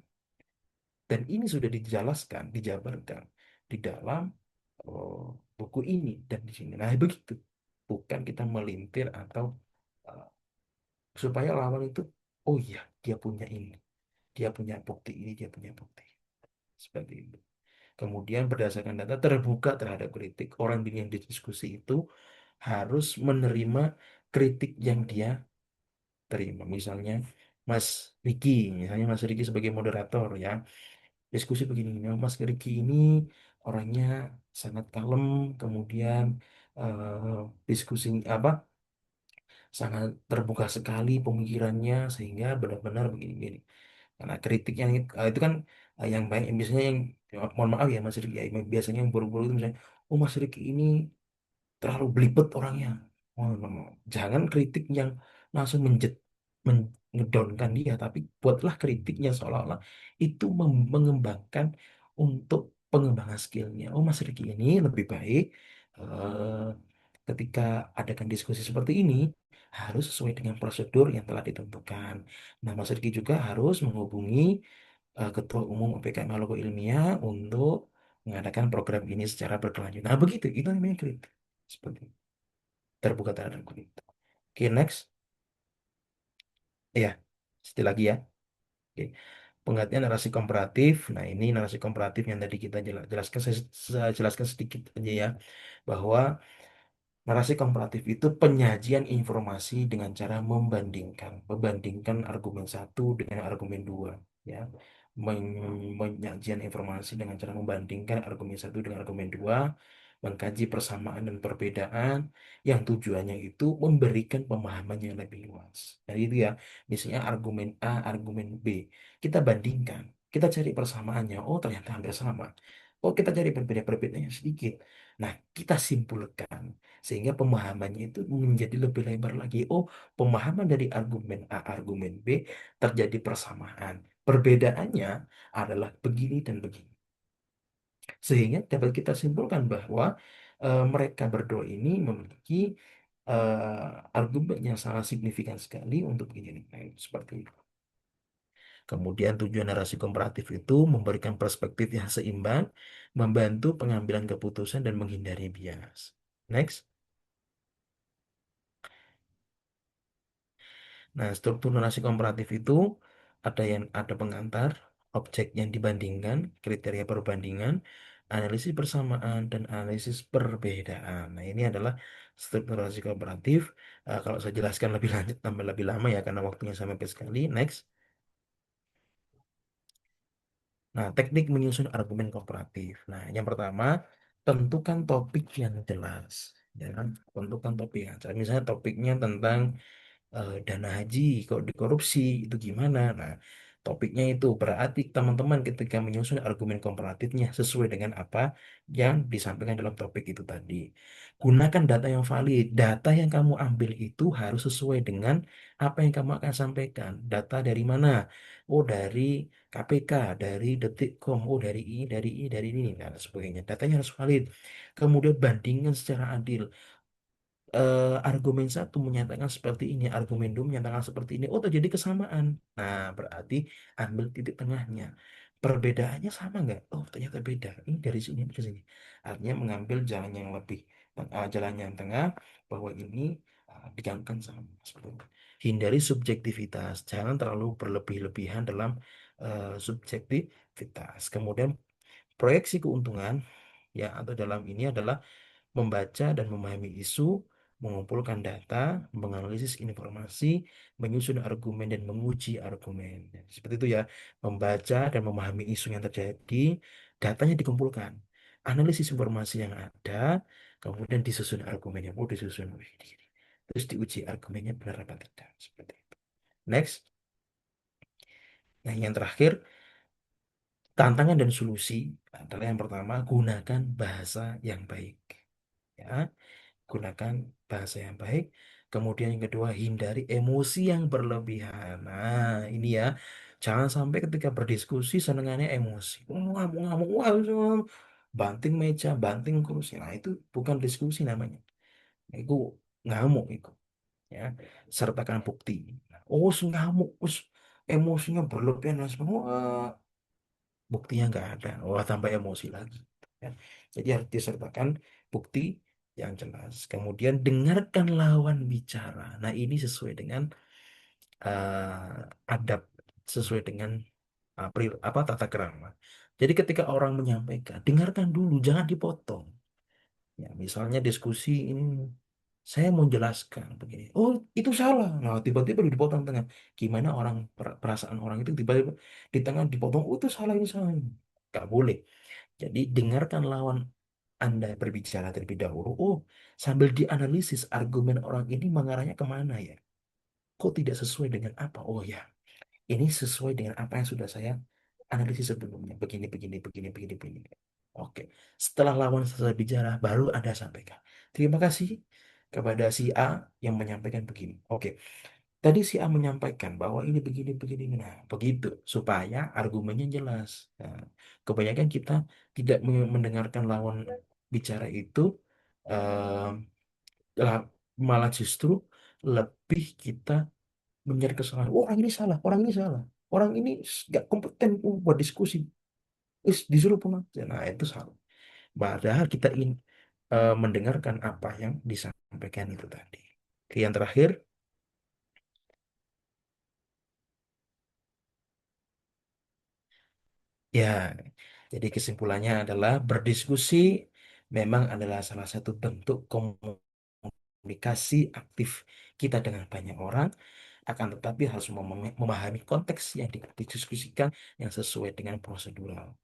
Dan ini sudah dijelaskan, dijabarkan di dalam oh, buku ini dan di sini. Nah, begitu. Bukan kita melintir atau eh, supaya lawan itu, oh iya, dia punya ini, dia punya bukti ini, dia punya bukti. Seperti itu. Kemudian berdasarkan data terbuka terhadap kritik. Orang yang didiskusi itu harus menerima kritik yang dia terima. Misalnya Mas Riki, misalnya Mas Riki sebagai moderator ya. Diskusi begini, "Nah, Mas Riki ini orangnya sangat kalem, kemudian diskusi apa sangat terbuka sekali pemikirannya sehingga benar-benar begini-begini. Karena kritik yang itu kan yang baik, biasanya yang ya, mohon maaf ya Mas Riki, ya, biasanya yang buruk-buruk itu misalnya, oh Mas Riki ini terlalu belibet orangnya. Oh, no, no. Jangan kritik yang langsung mengedownkan dia, tapi buatlah kritiknya seolah-olah itu mengembangkan untuk pengembangan skillnya. Oh, Mas Riki ini lebih baik eh, ketika adakan diskusi seperti ini harus sesuai dengan prosedur yang telah ditentukan. Nah, Mas Riki juga harus menghubungi Ketua Umum UPKM Logo Ilmiah untuk mengadakan program ini secara berkelanjutan. Nah, begitu. Itu namanya kritik. Seperti itu. Terbuka terhadap kritik. Oke, next. Ya, satu lagi ya. Oke. Pengertian narasi komparatif. Nah, ini narasi komparatif yang tadi kita jelaskan, saya jelaskan sedikit aja ya, bahwa narasi komparatif itu penyajian informasi dengan cara membandingkan argumen satu dengan argumen dua, ya. Penyajian informasi dengan cara membandingkan argumen satu dengan argumen dua, mengkaji persamaan dan perbedaan, yang tujuannya itu memberikan pemahaman yang lebih luas. Jadi itu ya, misalnya argumen A, argumen B, kita bandingkan, kita cari persamaannya, oh ternyata hampir sama. Oh, kita cari perbedaan-perbedaannya sedikit. Nah, kita simpulkan sehingga pemahamannya itu menjadi lebih lebar lagi. Oh, pemahaman dari argumen A, argumen B terjadi persamaan. Perbedaannya adalah begini dan begini. Sehingga dapat kita simpulkan bahwa mereka berdua ini memiliki argumen yang sangat signifikan sekali untuk begini. Nah, seperti itu. Kemudian tujuan narasi komparatif itu memberikan perspektif yang seimbang, membantu pengambilan keputusan dan menghindari bias. Next. Nah, struktur narasi komparatif itu ada pengantar, objek yang dibandingkan, kriteria perbandingan, analisis persamaan, dan analisis perbedaan. Nah, ini adalah struktur narasi komparatif. Kalau saya jelaskan lebih lanjut, tambah lebih lama ya, karena waktunya sampai sekali. Next. Nah, teknik menyusun argumen komparatif. Nah, yang pertama, tentukan topik yang jelas. Ya, kan? Tentukan topik yang jelas. Misalnya topiknya tentang dana haji, kalau dikorupsi itu gimana? Nah, topiknya itu berarti teman-teman ketika menyusun argumen komparatifnya sesuai dengan apa yang disampaikan dalam topik itu tadi. Gunakan data yang valid. Data yang kamu ambil itu harus sesuai dengan apa yang kamu akan sampaikan. Data dari mana? Oh, dari KPK, dari Detikcom, oh dari ini, dan sebagainya. Datanya harus valid. Kemudian bandingkan secara adil, argumen satu menyatakan seperti ini, argumen dua menyatakan seperti ini. Oh, terjadi kesamaan. Nah, berarti ambil titik tengahnya. Perbedaannya sama nggak? Oh, ternyata beda. Ini dari sini ke sini. Artinya mengambil jalan yang lebih, jalan yang tengah, bahwa ini digabungkan sama. Seperti itu. Hindari subjektivitas. Jangan terlalu berlebih-lebihan dalam subjektivitas. Kemudian proyeksi keuntungan, ya, atau dalam ini adalah membaca dan memahami isu, mengumpulkan data, menganalisis informasi, menyusun argumen dan menguji argumen. Seperti itu ya, membaca dan memahami isu yang terjadi, datanya dikumpulkan, analisis informasi yang ada, kemudian disusun argumennya, oh disusun, wih, gini. Terus diuji argumennya benar apa tidak. Seperti itu. Next. Nah, yang terakhir, tantangan dan solusi adalah yang pertama, gunakan bahasa yang baik. Ya, gunakan bahasa yang baik. Kemudian yang kedua, hindari emosi yang berlebihan. Nah, ini ya, jangan sampai ketika berdiskusi senengannya emosi. Ngamuk, ngamuk, wah, banting meja, banting kursi. Nah, itu bukan diskusi namanya. Itu ngamuk itu. Ya, sertakan bukti. Oh, ngamuk, emosinya berlebihan dan semua. Buktinya nggak ada, wah tambah emosi lagi, ya. Jadi harus disertakan bukti yang jelas. Kemudian dengarkan lawan bicara. Nah, ini sesuai dengan adab, sesuai dengan apa tata krama. Jadi ketika orang menyampaikan, dengarkan dulu, jangan dipotong. Ya, misalnya diskusi ini, saya mau jelaskan begini. Oh, itu salah. Nah, tiba-tiba dipotong tengah. Gimana orang, perasaan orang itu tiba-tiba di tengah dipotong. Oh, itu salah, ini salah. Gak boleh. Jadi dengarkan lawan Anda berbicara terlebih dahulu. Oh, sambil dianalisis argumen orang ini mengarahnya kemana ya? Kok tidak sesuai dengan apa? Oh ya, ini sesuai dengan apa yang sudah saya analisis sebelumnya. Begini, begini, begini, begini, begini. Oke, setelah lawan selesai bicara, baru Anda sampaikan. Terima kasih kepada si A yang menyampaikan begini. Oke, tadi si A menyampaikan bahwa ini begini, begini. Nah, begitu. Supaya argumennya jelas. Nah, kebanyakan kita tidak mendengarkan lawan bicara itu, eh, malah justru lebih kita mencari kesalahan. Oh, orang ini salah, orang ini salah. Orang ini nggak kompeten buat diskusi. Disuruh pulang. Nah, itu salah. Padahal kita ingin mendengarkan apa yang disampaikan itu tadi. Oke, yang terakhir, Ya, jadi kesimpulannya adalah berdiskusi memang adalah salah satu bentuk komunikasi aktif kita dengan banyak orang, akan tetapi harus memahami konteks yang didiskusikan yang sesuai dengan prosedural.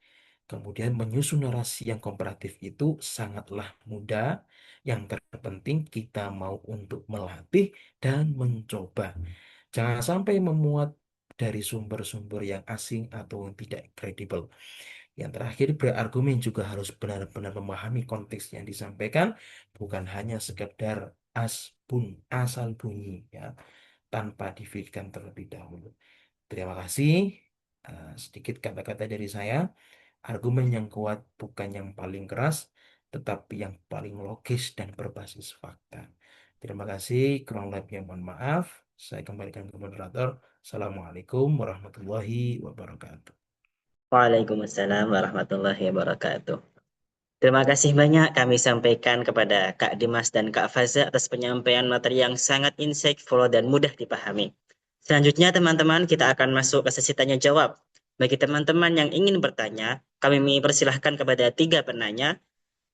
Kemudian menyusun narasi yang komparatif itu sangatlah mudah. Yang terpenting kita mau untuk melatih dan mencoba. Jangan sampai memuat dari sumber-sumber yang asing atau yang tidak kredibel. Yang terakhir, berargumen juga harus benar-benar memahami konteks yang disampaikan, bukan hanya sekedar asal bunyi, ya, tanpa difikirkan terlebih dahulu. Terima kasih. Sedikit kata-kata dari saya. Argumen yang kuat bukan yang paling keras, tetapi yang paling logis dan berbasis fakta. Terima kasih. Kurang lebihnya mohon maaf. Saya kembalikan ke moderator. Assalamualaikum warahmatullahi wabarakatuh. Waalaikumsalam warahmatullahi wabarakatuh. Terima kasih banyak kami sampaikan kepada Kak Dimas dan Kak Faza atas penyampaian materi yang sangat insightful dan mudah dipahami. Selanjutnya teman-teman kita akan masuk ke sesi tanya jawab. Bagi teman-teman yang ingin bertanya, kami persilahkan kepada 3 penanya.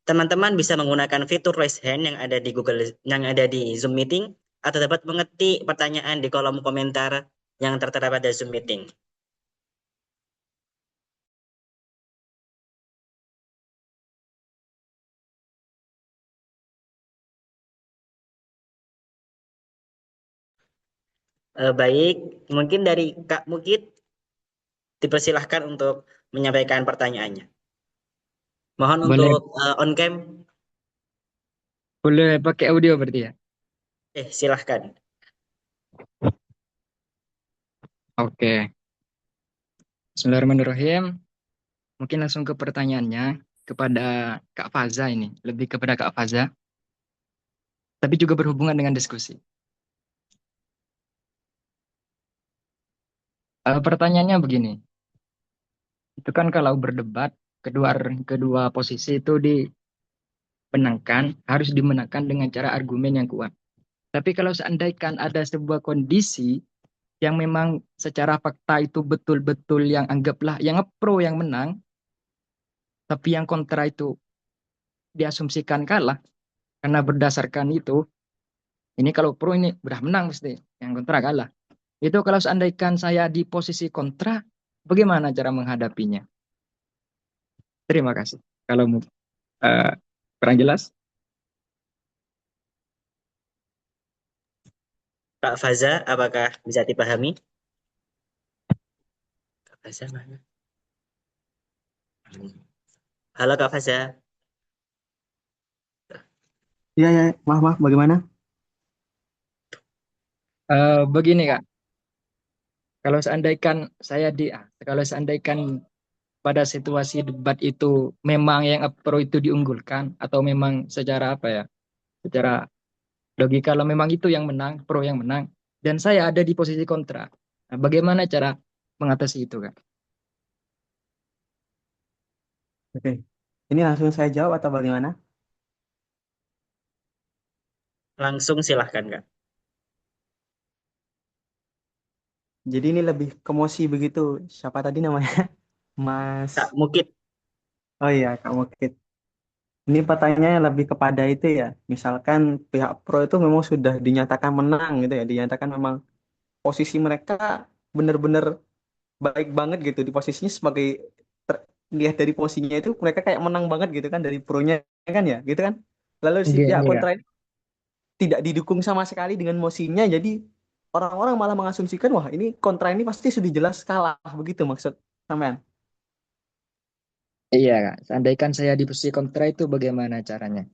Teman-teman bisa menggunakan fitur raise hand yang ada di yang ada di Zoom Meeting atau dapat mengetik pertanyaan di kolom komentar yang tertera pada Zoom Meeting. Baik, mungkin dari Kak Mukit dipersilahkan untuk menyampaikan pertanyaannya. Mohon Boleh, untuk on cam. boleh pakai audio berarti ya? Silahkan. Oke. Bismillahirrahmanirrahim. Mungkin langsung ke pertanyaannya kepada Kak Faza ini. Lebih kepada Kak Faza. Tapi juga berhubungan dengan diskusi. Pertanyaannya begini. Itu kan kalau berdebat, kedua posisi itu dimenangkan, harus dimenangkan dengan cara argumen yang kuat. Tapi kalau seandainya ada sebuah kondisi yang memang secara fakta itu betul-betul yang anggaplah yang pro yang menang, tapi yang kontra itu diasumsikan kalah karena berdasarkan itu ini kalau pro ini udah menang mesti yang kontra kalah itu kalau seandainya saya di posisi kontra bagaimana cara menghadapinya. Terima kasih kalau uh, kurang jelas. Kak Faza, apakah bisa dipahami? Kak Faza mana? Halo Kak Faza. Iya, ya, maaf, bagaimana? Begini Kak, kalau seandainya saya kalau seandainya pada situasi debat itu memang yang pro itu diunggulkan atau memang secara apa ya, secara logika kalau memang itu yang menang, pro yang menang, dan saya ada di posisi kontra. Nah, bagaimana cara mengatasi itu, Kak? Oke. Ini langsung saya jawab atau bagaimana? Langsung silahkan Kak. Jadi ini lebih ke emosi begitu. Siapa tadi namanya? Mas. Kak Mukit. Oh iya, Kak Mukit. Ini pertanyaannya lebih kepada itu ya. Misalkan pihak pro itu memang sudah dinyatakan menang gitu ya. Dinyatakan memang posisi mereka benar-benar baik banget gitu. Di posisinya sebagai lihat dari posisinya itu mereka kayak menang banget gitu kan dari pro-nya kan ya, gitu kan. Lalu si Iya, pihak iya. kontra ini tidak didukung sama sekali dengan mosinya. Jadi orang-orang malah mengasumsikan wah ini kontra ini pasti sudah jelas kalah begitu maksud sampean. Iya, Kak. Seandainya saya di posisi kontra itu bagaimana caranya?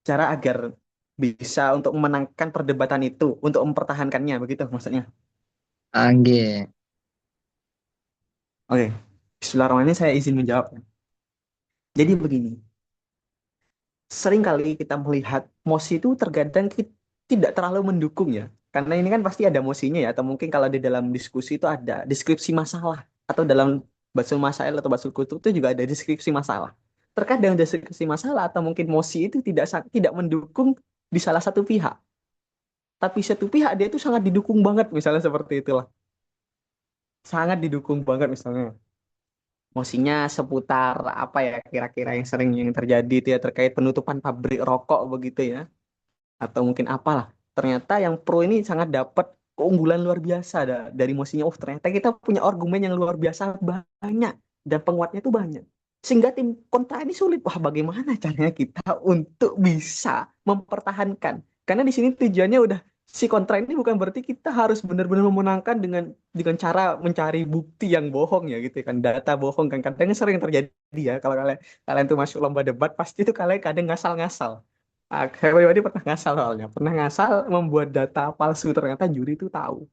Cara agar bisa untuk memenangkan perdebatan itu, untuk mempertahankannya begitu maksudnya. Angge. Oke, Bismillahirrahmanirrahim, saya izin menjawab. Jadi begini, seringkali kita melihat mosi itu terkadang tidak terlalu mendukung ya. Karena ini kan pasti ada mosinya ya, atau mungkin kalau di dalam diskusi itu ada deskripsi masalah, atau dalam Basul Masail atau Basul Kutub itu juga ada deskripsi masalah. Terkadang deskripsi masalah atau mungkin mosi itu tidak mendukung di salah satu pihak. Tapi satu pihak dia itu sangat didukung banget, misalnya seperti itulah. sangat didukung banget misalnya. Mosinya seputar apa ya kira-kira yang terjadi itu ya terkait penutupan pabrik rokok begitu ya atau mungkin apalah. Ternyata yang pro ini sangat dapat keunggulan luar biasa dari Mosinya. Oh, ternyata kita punya argumen yang luar biasa banyak dan penguatnya itu banyak. Sehingga tim kontra ini sulit. Wah, bagaimana caranya kita untuk bisa mempertahankan? Karena di sini tujuannya udah si kontra ini bukan berarti kita harus benar-benar memenangkan dengan cara mencari bukti yang bohong ya gitu kan, data bohong kan kadang sering terjadi ya kalau kalian kalian tuh masuk lomba debat pasti tuh kalian kadang ngasal-ngasal. Saya pribadi pernah ngasal soalnya, pernah ngasal membuat data palsu ternyata juri itu tahu.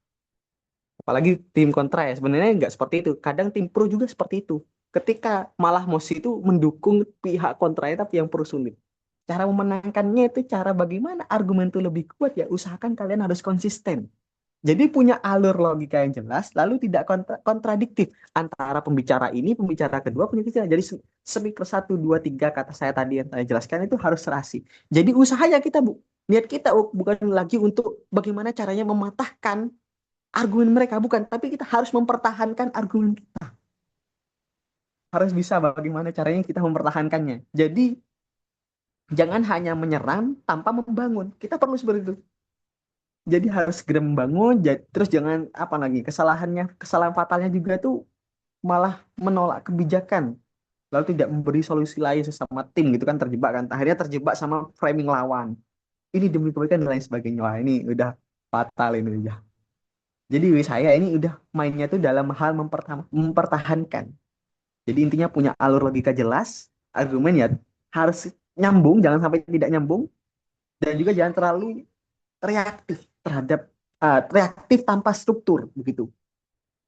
Apalagi tim kontra ya, sebenarnya nggak seperti itu. Kadang tim pro juga seperti itu. Ketika malah Mosi itu mendukung pihak kontra tapi yang pro sulit. Cara memenangkannya itu cara bagaimana argumen itu lebih kuat ya, usahakan kalian harus konsisten. Jadi punya alur logika yang jelas, lalu tidak kontradiktif antara pembicara ini, pembicara kedua punya kisah. Jadi speaker 1, 2, 3 kata saya tadi yang saya jelaskan itu harus serasi. Jadi usahanya kita niat kita bukan lagi untuk bagaimana caranya mematahkan argumen mereka, bukan. Tapi kita harus mempertahankan argumen kita. Harus bisa bagaimana caranya kita mempertahankannya. Jadi jangan hanya menyerang tanpa membangun. Kita perlu seperti itu. Jadi harus segera membangun, terus jangan apa lagi kesalahan fatalnya juga itu malah menolak kebijakan, lalu tidak memberi solusi lain sesama tim gitu kan terjebak kan, akhirnya terjebak sama framing lawan. Ini demi kebaikan dan lain sebagainya. Wah, ini udah fatal ini ya. Jadi saya ini udah mainnya tuh dalam hal mempertahankan. Jadi intinya punya alur logika jelas, argumen ya harus nyambung, jangan sampai tidak nyambung, dan juga jangan terlalu reaktif terhadap reaktif tanpa struktur begitu.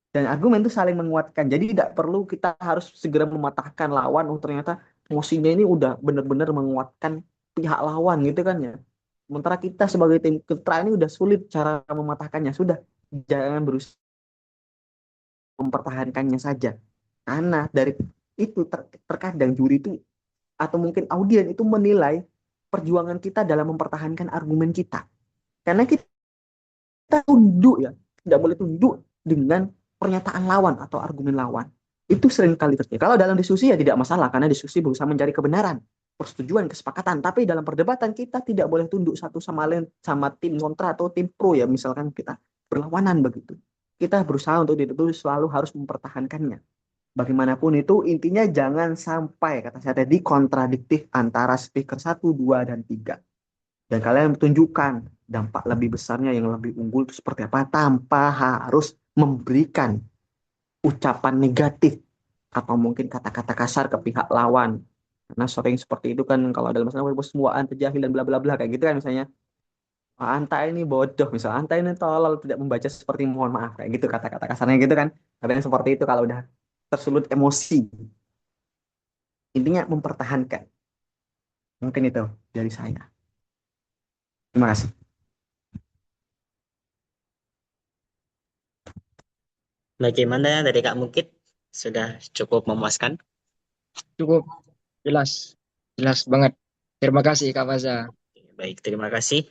Dan argumen itu saling menguatkan. Jadi tidak perlu kita harus segera mematahkan lawan. Oh, ternyata emosinya ini udah benar-benar menguatkan pihak lawan gitu kan ya. Sementara kita sebagai tim kontra ini udah sulit cara mematahkannya. Sudah, jangan berusaha mempertahankannya saja. Karena dari itu terkadang juri itu atau mungkin audien itu menilai perjuangan kita dalam mempertahankan argumen kita. Karena kita tunduk ya, tidak boleh tunduk dengan pernyataan lawan atau argumen lawan. Itu sering kali terjadi. Kalau dalam diskusi ya tidak masalah, karena diskusi berusaha mencari kebenaran, persetujuan, kesepakatan. Tapi dalam perdebatan kita tidak boleh tunduk satu sama lain, sama tim kontra atau tim pro ya, misalkan kita berlawanan begitu. Kita berusaha untuk itu selalu harus mempertahankannya. Bagaimanapun itu intinya jangan sampai kata saya tadi kontradiktif antara speaker 1, 2, dan 3. Dan kalian tunjukkan dampak lebih besarnya yang lebih unggul itu seperti apa tanpa harus memberikan ucapan negatif atau mungkin kata-kata kasar ke pihak lawan. Karena sering seperti itu kan kalau dalam masalah semua anta jahil dan bla bla bla kayak gitu kan misalnya. Anta ini bodoh misalnya, anta ini tolol tidak membaca seperti mohon maaf kayak gitu kata-kata kasarnya gitu kan. Kadang seperti itu kalau udah tersulut emosi. Intinya mempertahankan. Mungkin itu dari saya. Terima kasih. Bagaimana dari Kak Mukit? Sudah cukup memuaskan? Cukup jelas, jelas banget. Terima kasih Kak Faza. Baik, terima kasih.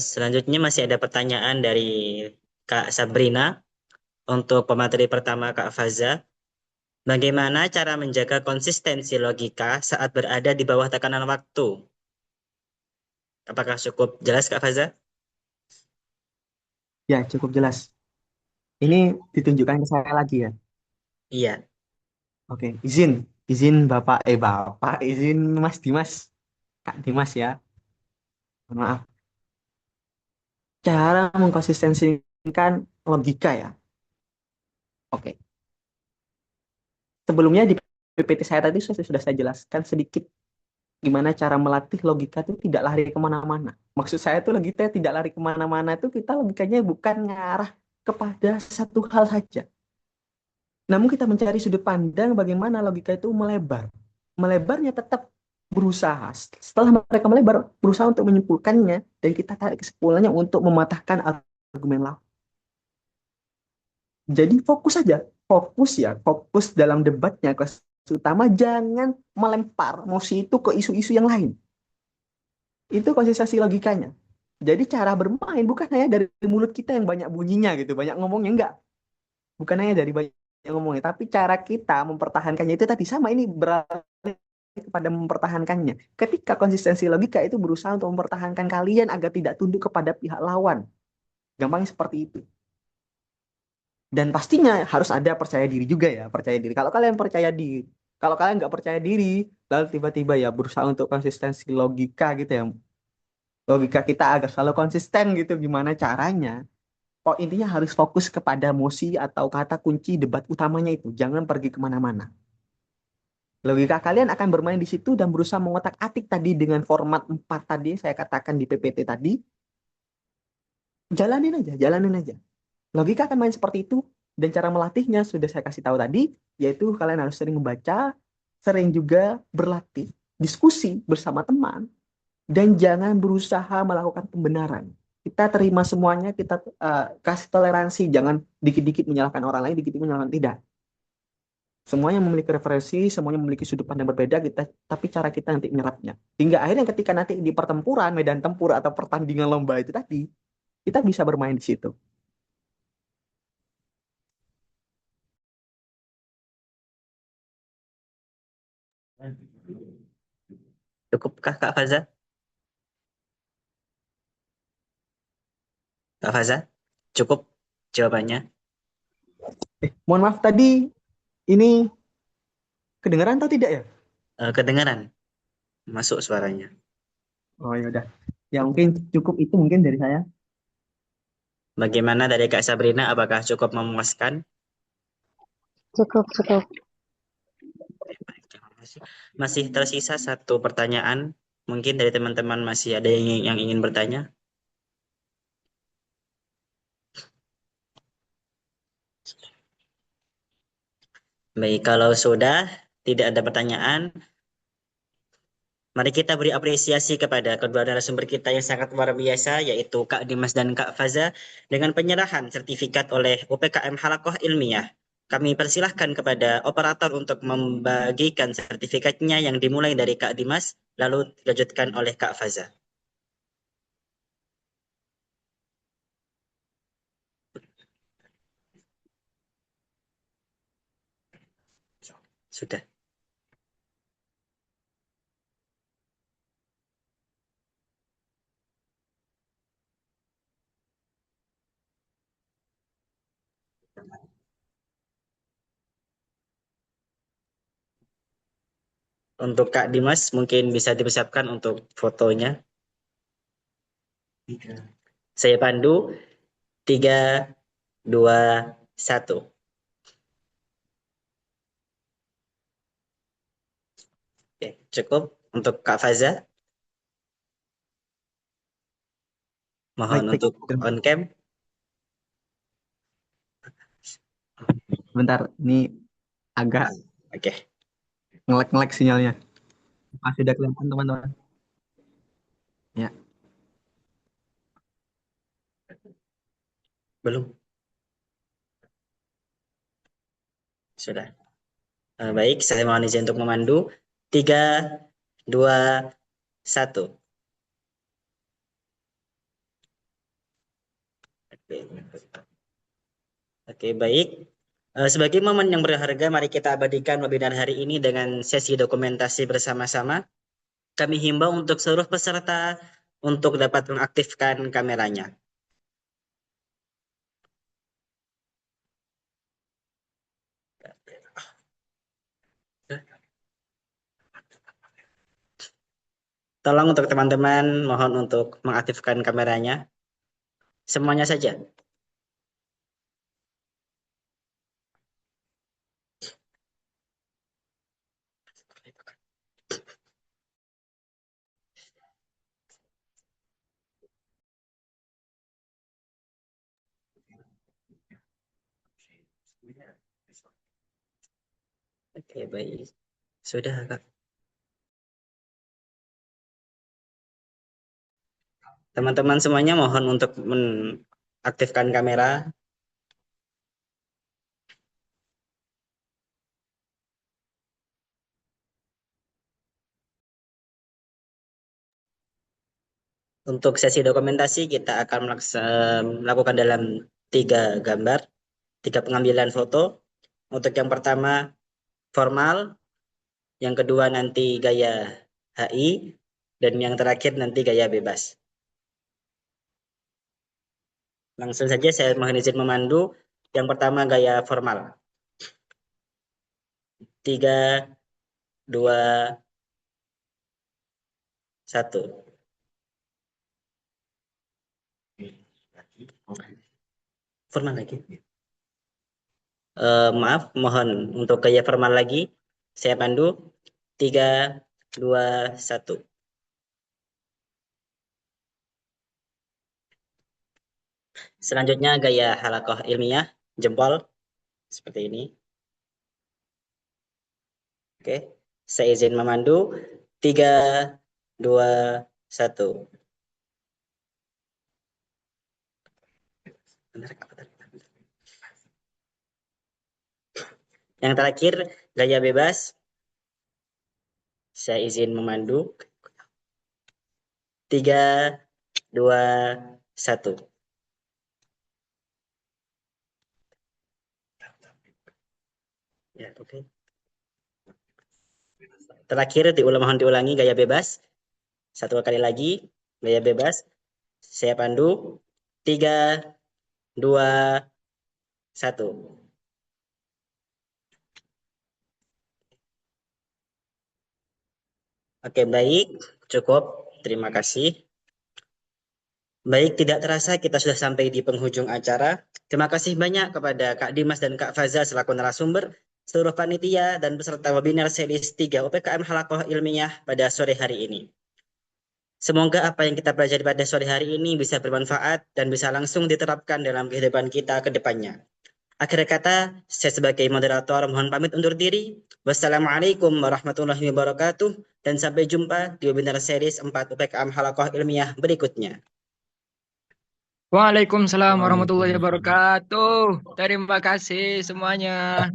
Selanjutnya masih ada pertanyaan dari Kak Sabrina. Untuk pemateri pertama Kak Faza, bagaimana cara menjaga konsistensi logika saat berada di bawah tekanan waktu? Apakah cukup jelas Kak Faza? Ya, cukup jelas. Ini ditunjukkan ke saya lagi ya. Iya. Oke, izin Bapak, izin Mas Dimas, Kak Dimas ya. Mohon maaf. Cara mengkonsistensikan logika ya. Oke. Sebelumnya di PPT saya tadi sudah saya jelaskan sedikit gimana cara melatih logika itu tidak lari kemana-mana. Maksud saya itu logika tidak lari kemana-mana itu kita logikanya bukan ngarah kepada satu hal saja. Namun kita mencari sudut pandang bagaimana logika itu melebar. Melebarnya tetap berusaha. Setelah mereka melebar, berusaha untuk menyimpulkannya dan kita tarik kesimpulannya untuk mematahkan argumen lawan. Jadi fokus saja, fokus dalam debatnya. Kelas utama jangan melempar emosi itu ke isu-isu yang lain. Itu konsistensi logikanya. Jadi cara bermain bukan hanya dari mulut kita yang banyak bunyinya gitu, banyak ngomongnya enggak. bukan hanya dari banyak yang ngomongnya, tapi cara kita mempertahankannya itu tadi sama, ini beralih kepada mempertahankannya. Ketika konsistensi logika itu berusaha untuk mempertahankan kalian agar tidak tunduk kepada pihak lawan. Gampangnya seperti itu. Dan pastinya harus ada percaya diri juga ya, percaya diri. Kalau kalian nggak percaya diri, lalu tiba-tiba ya berusaha untuk konsistensi logika gitu ya, logika kita agar selalu konsisten gitu, gimana caranya? Oh, intinya harus fokus kepada mosi atau kata kunci debat utamanya itu. Jangan pergi kemana-mana. Logika kalian akan bermain di situ dan berusaha mengotak-atik tadi dengan format 4 tadi, saya katakan di PPT tadi. Jalanin aja. Logika akan main seperti itu. Dan cara melatihnya sudah saya kasih tahu tadi, yaitu kalian harus sering membaca, sering juga berlatih, diskusi bersama teman, dan jangan berusaha melakukan pembenaran. Kita terima semuanya, kita kasih toleransi, jangan dikit-dikit menyalahkan orang lain, dikit-dikit menyalahkan, tidak. Semuanya memiliki referensi, semuanya memiliki sudut pandang berbeda, tapi cara kita nanti menyerapnya. Hingga akhirnya ketika nanti di pertempuran, medan tempur atau pertandingan lomba itu tadi, kita bisa bermain di situ. Cukupkah Kak Faza? Kak Faza, cukup jawabannya? Mohon maaf tadi, ini kedengaran atau tidak ya? Kedengaran, masuk suaranya. Oh ya udah. Ya mungkin cukup itu mungkin dari saya. Bagaimana dari Kak Sabrina, apakah cukup memuaskan? Cukup, cukup. Baik, terima kasih. Masih tersisa satu pertanyaan. Mungkin dari teman-teman masih ada yang ingin bertanya? Baik, kalau sudah tidak ada pertanyaan, mari kita beri apresiasi kepada kedua narasumber kita yang sangat luar biasa, yaitu Kak Dimas dan Kak Faza, dengan penyerahan sertifikat oleh UPKM Halakoh Ilmiah. Kami persilahkan kepada operator untuk membagikan sertifikatnya yang dimulai dari Kak Dimas, lalu dilanjutkan oleh Kak Faza. Sudah. Untuk Kak Dimas mungkin bisa dipersiapkan untuk fotonya. Saya pandu 3, 2, 1. Oke, cukup untuk Kak Faza. Mohon Baik. untuk on cam. Bentar, ini agak Oke. ngelek-ngelek sinyalnya. Masih udah kelihatan teman-teman. Ya. Belum. Sudah. Baik, saya mohon izin untuk memandu. 3, 2, 1. Oke, baik. Sebagai momen yang berharga, mari kita abadikan webinar hari ini dengan sesi dokumentasi bersama-sama. Kami himbau untuk seluruh peserta untuk dapat mengaktifkan kameranya. Tolong untuk teman-teman, mohon untuk mengaktifkan kameranya. Semuanya saja. Oke, baik. Sudah, Kak. Teman-teman semuanya mohon untuk mengaktifkan kamera. Untuk sesi dokumentasi kita akan melakukan dalam 3 gambar. 3 pengambilan foto. Untuk yang pertama formal, yang kedua nanti gaya HI, dan yang terakhir nanti gaya bebas. Langsung saja saya mohon izin memandu. Yang pertama gaya formal. 3, 2, 1. Formal lagi. Maaf, mohon untuk gaya formal lagi. Saya pandu. 3, 2, 1. Selanjutnya gaya halakoh ilmiah, jempol. Seperti ini. Oke, saya izin memandu. 3, 2, 1. Yang terakhir, gaya bebas. Saya izin memandu. 3, 2, 1. Ya, oke. Terakhir, mohon diulangi gaya bebas. Satu kali lagi, gaya bebas. Saya pandu. 3, 2, 1. Oke, baik. Cukup. Terima kasih. Baik, tidak terasa kita sudah sampai di penghujung acara. Terima kasih banyak kepada Kak Dimas dan Kak Faza selaku narasumber, seluruh panitia, dan peserta webinar series 3 UPKM Halakoh Ilmiah pada sore hari ini. Semoga apa yang kita pelajari pada sore hari ini bisa bermanfaat dan bisa langsung diterapkan dalam kehidupan kita ke depannya. Akhir kata, saya sebagai moderator mohon pamit undur diri. Wassalamualaikum warahmatullahi wabarakatuh, dan sampai jumpa di webinar series 4 UPKM Halakoh Ilmiah berikutnya. Waalaikumsalam warahmatullahi Waalaikumsalam. wabarakatuh. Terima kasih semuanya.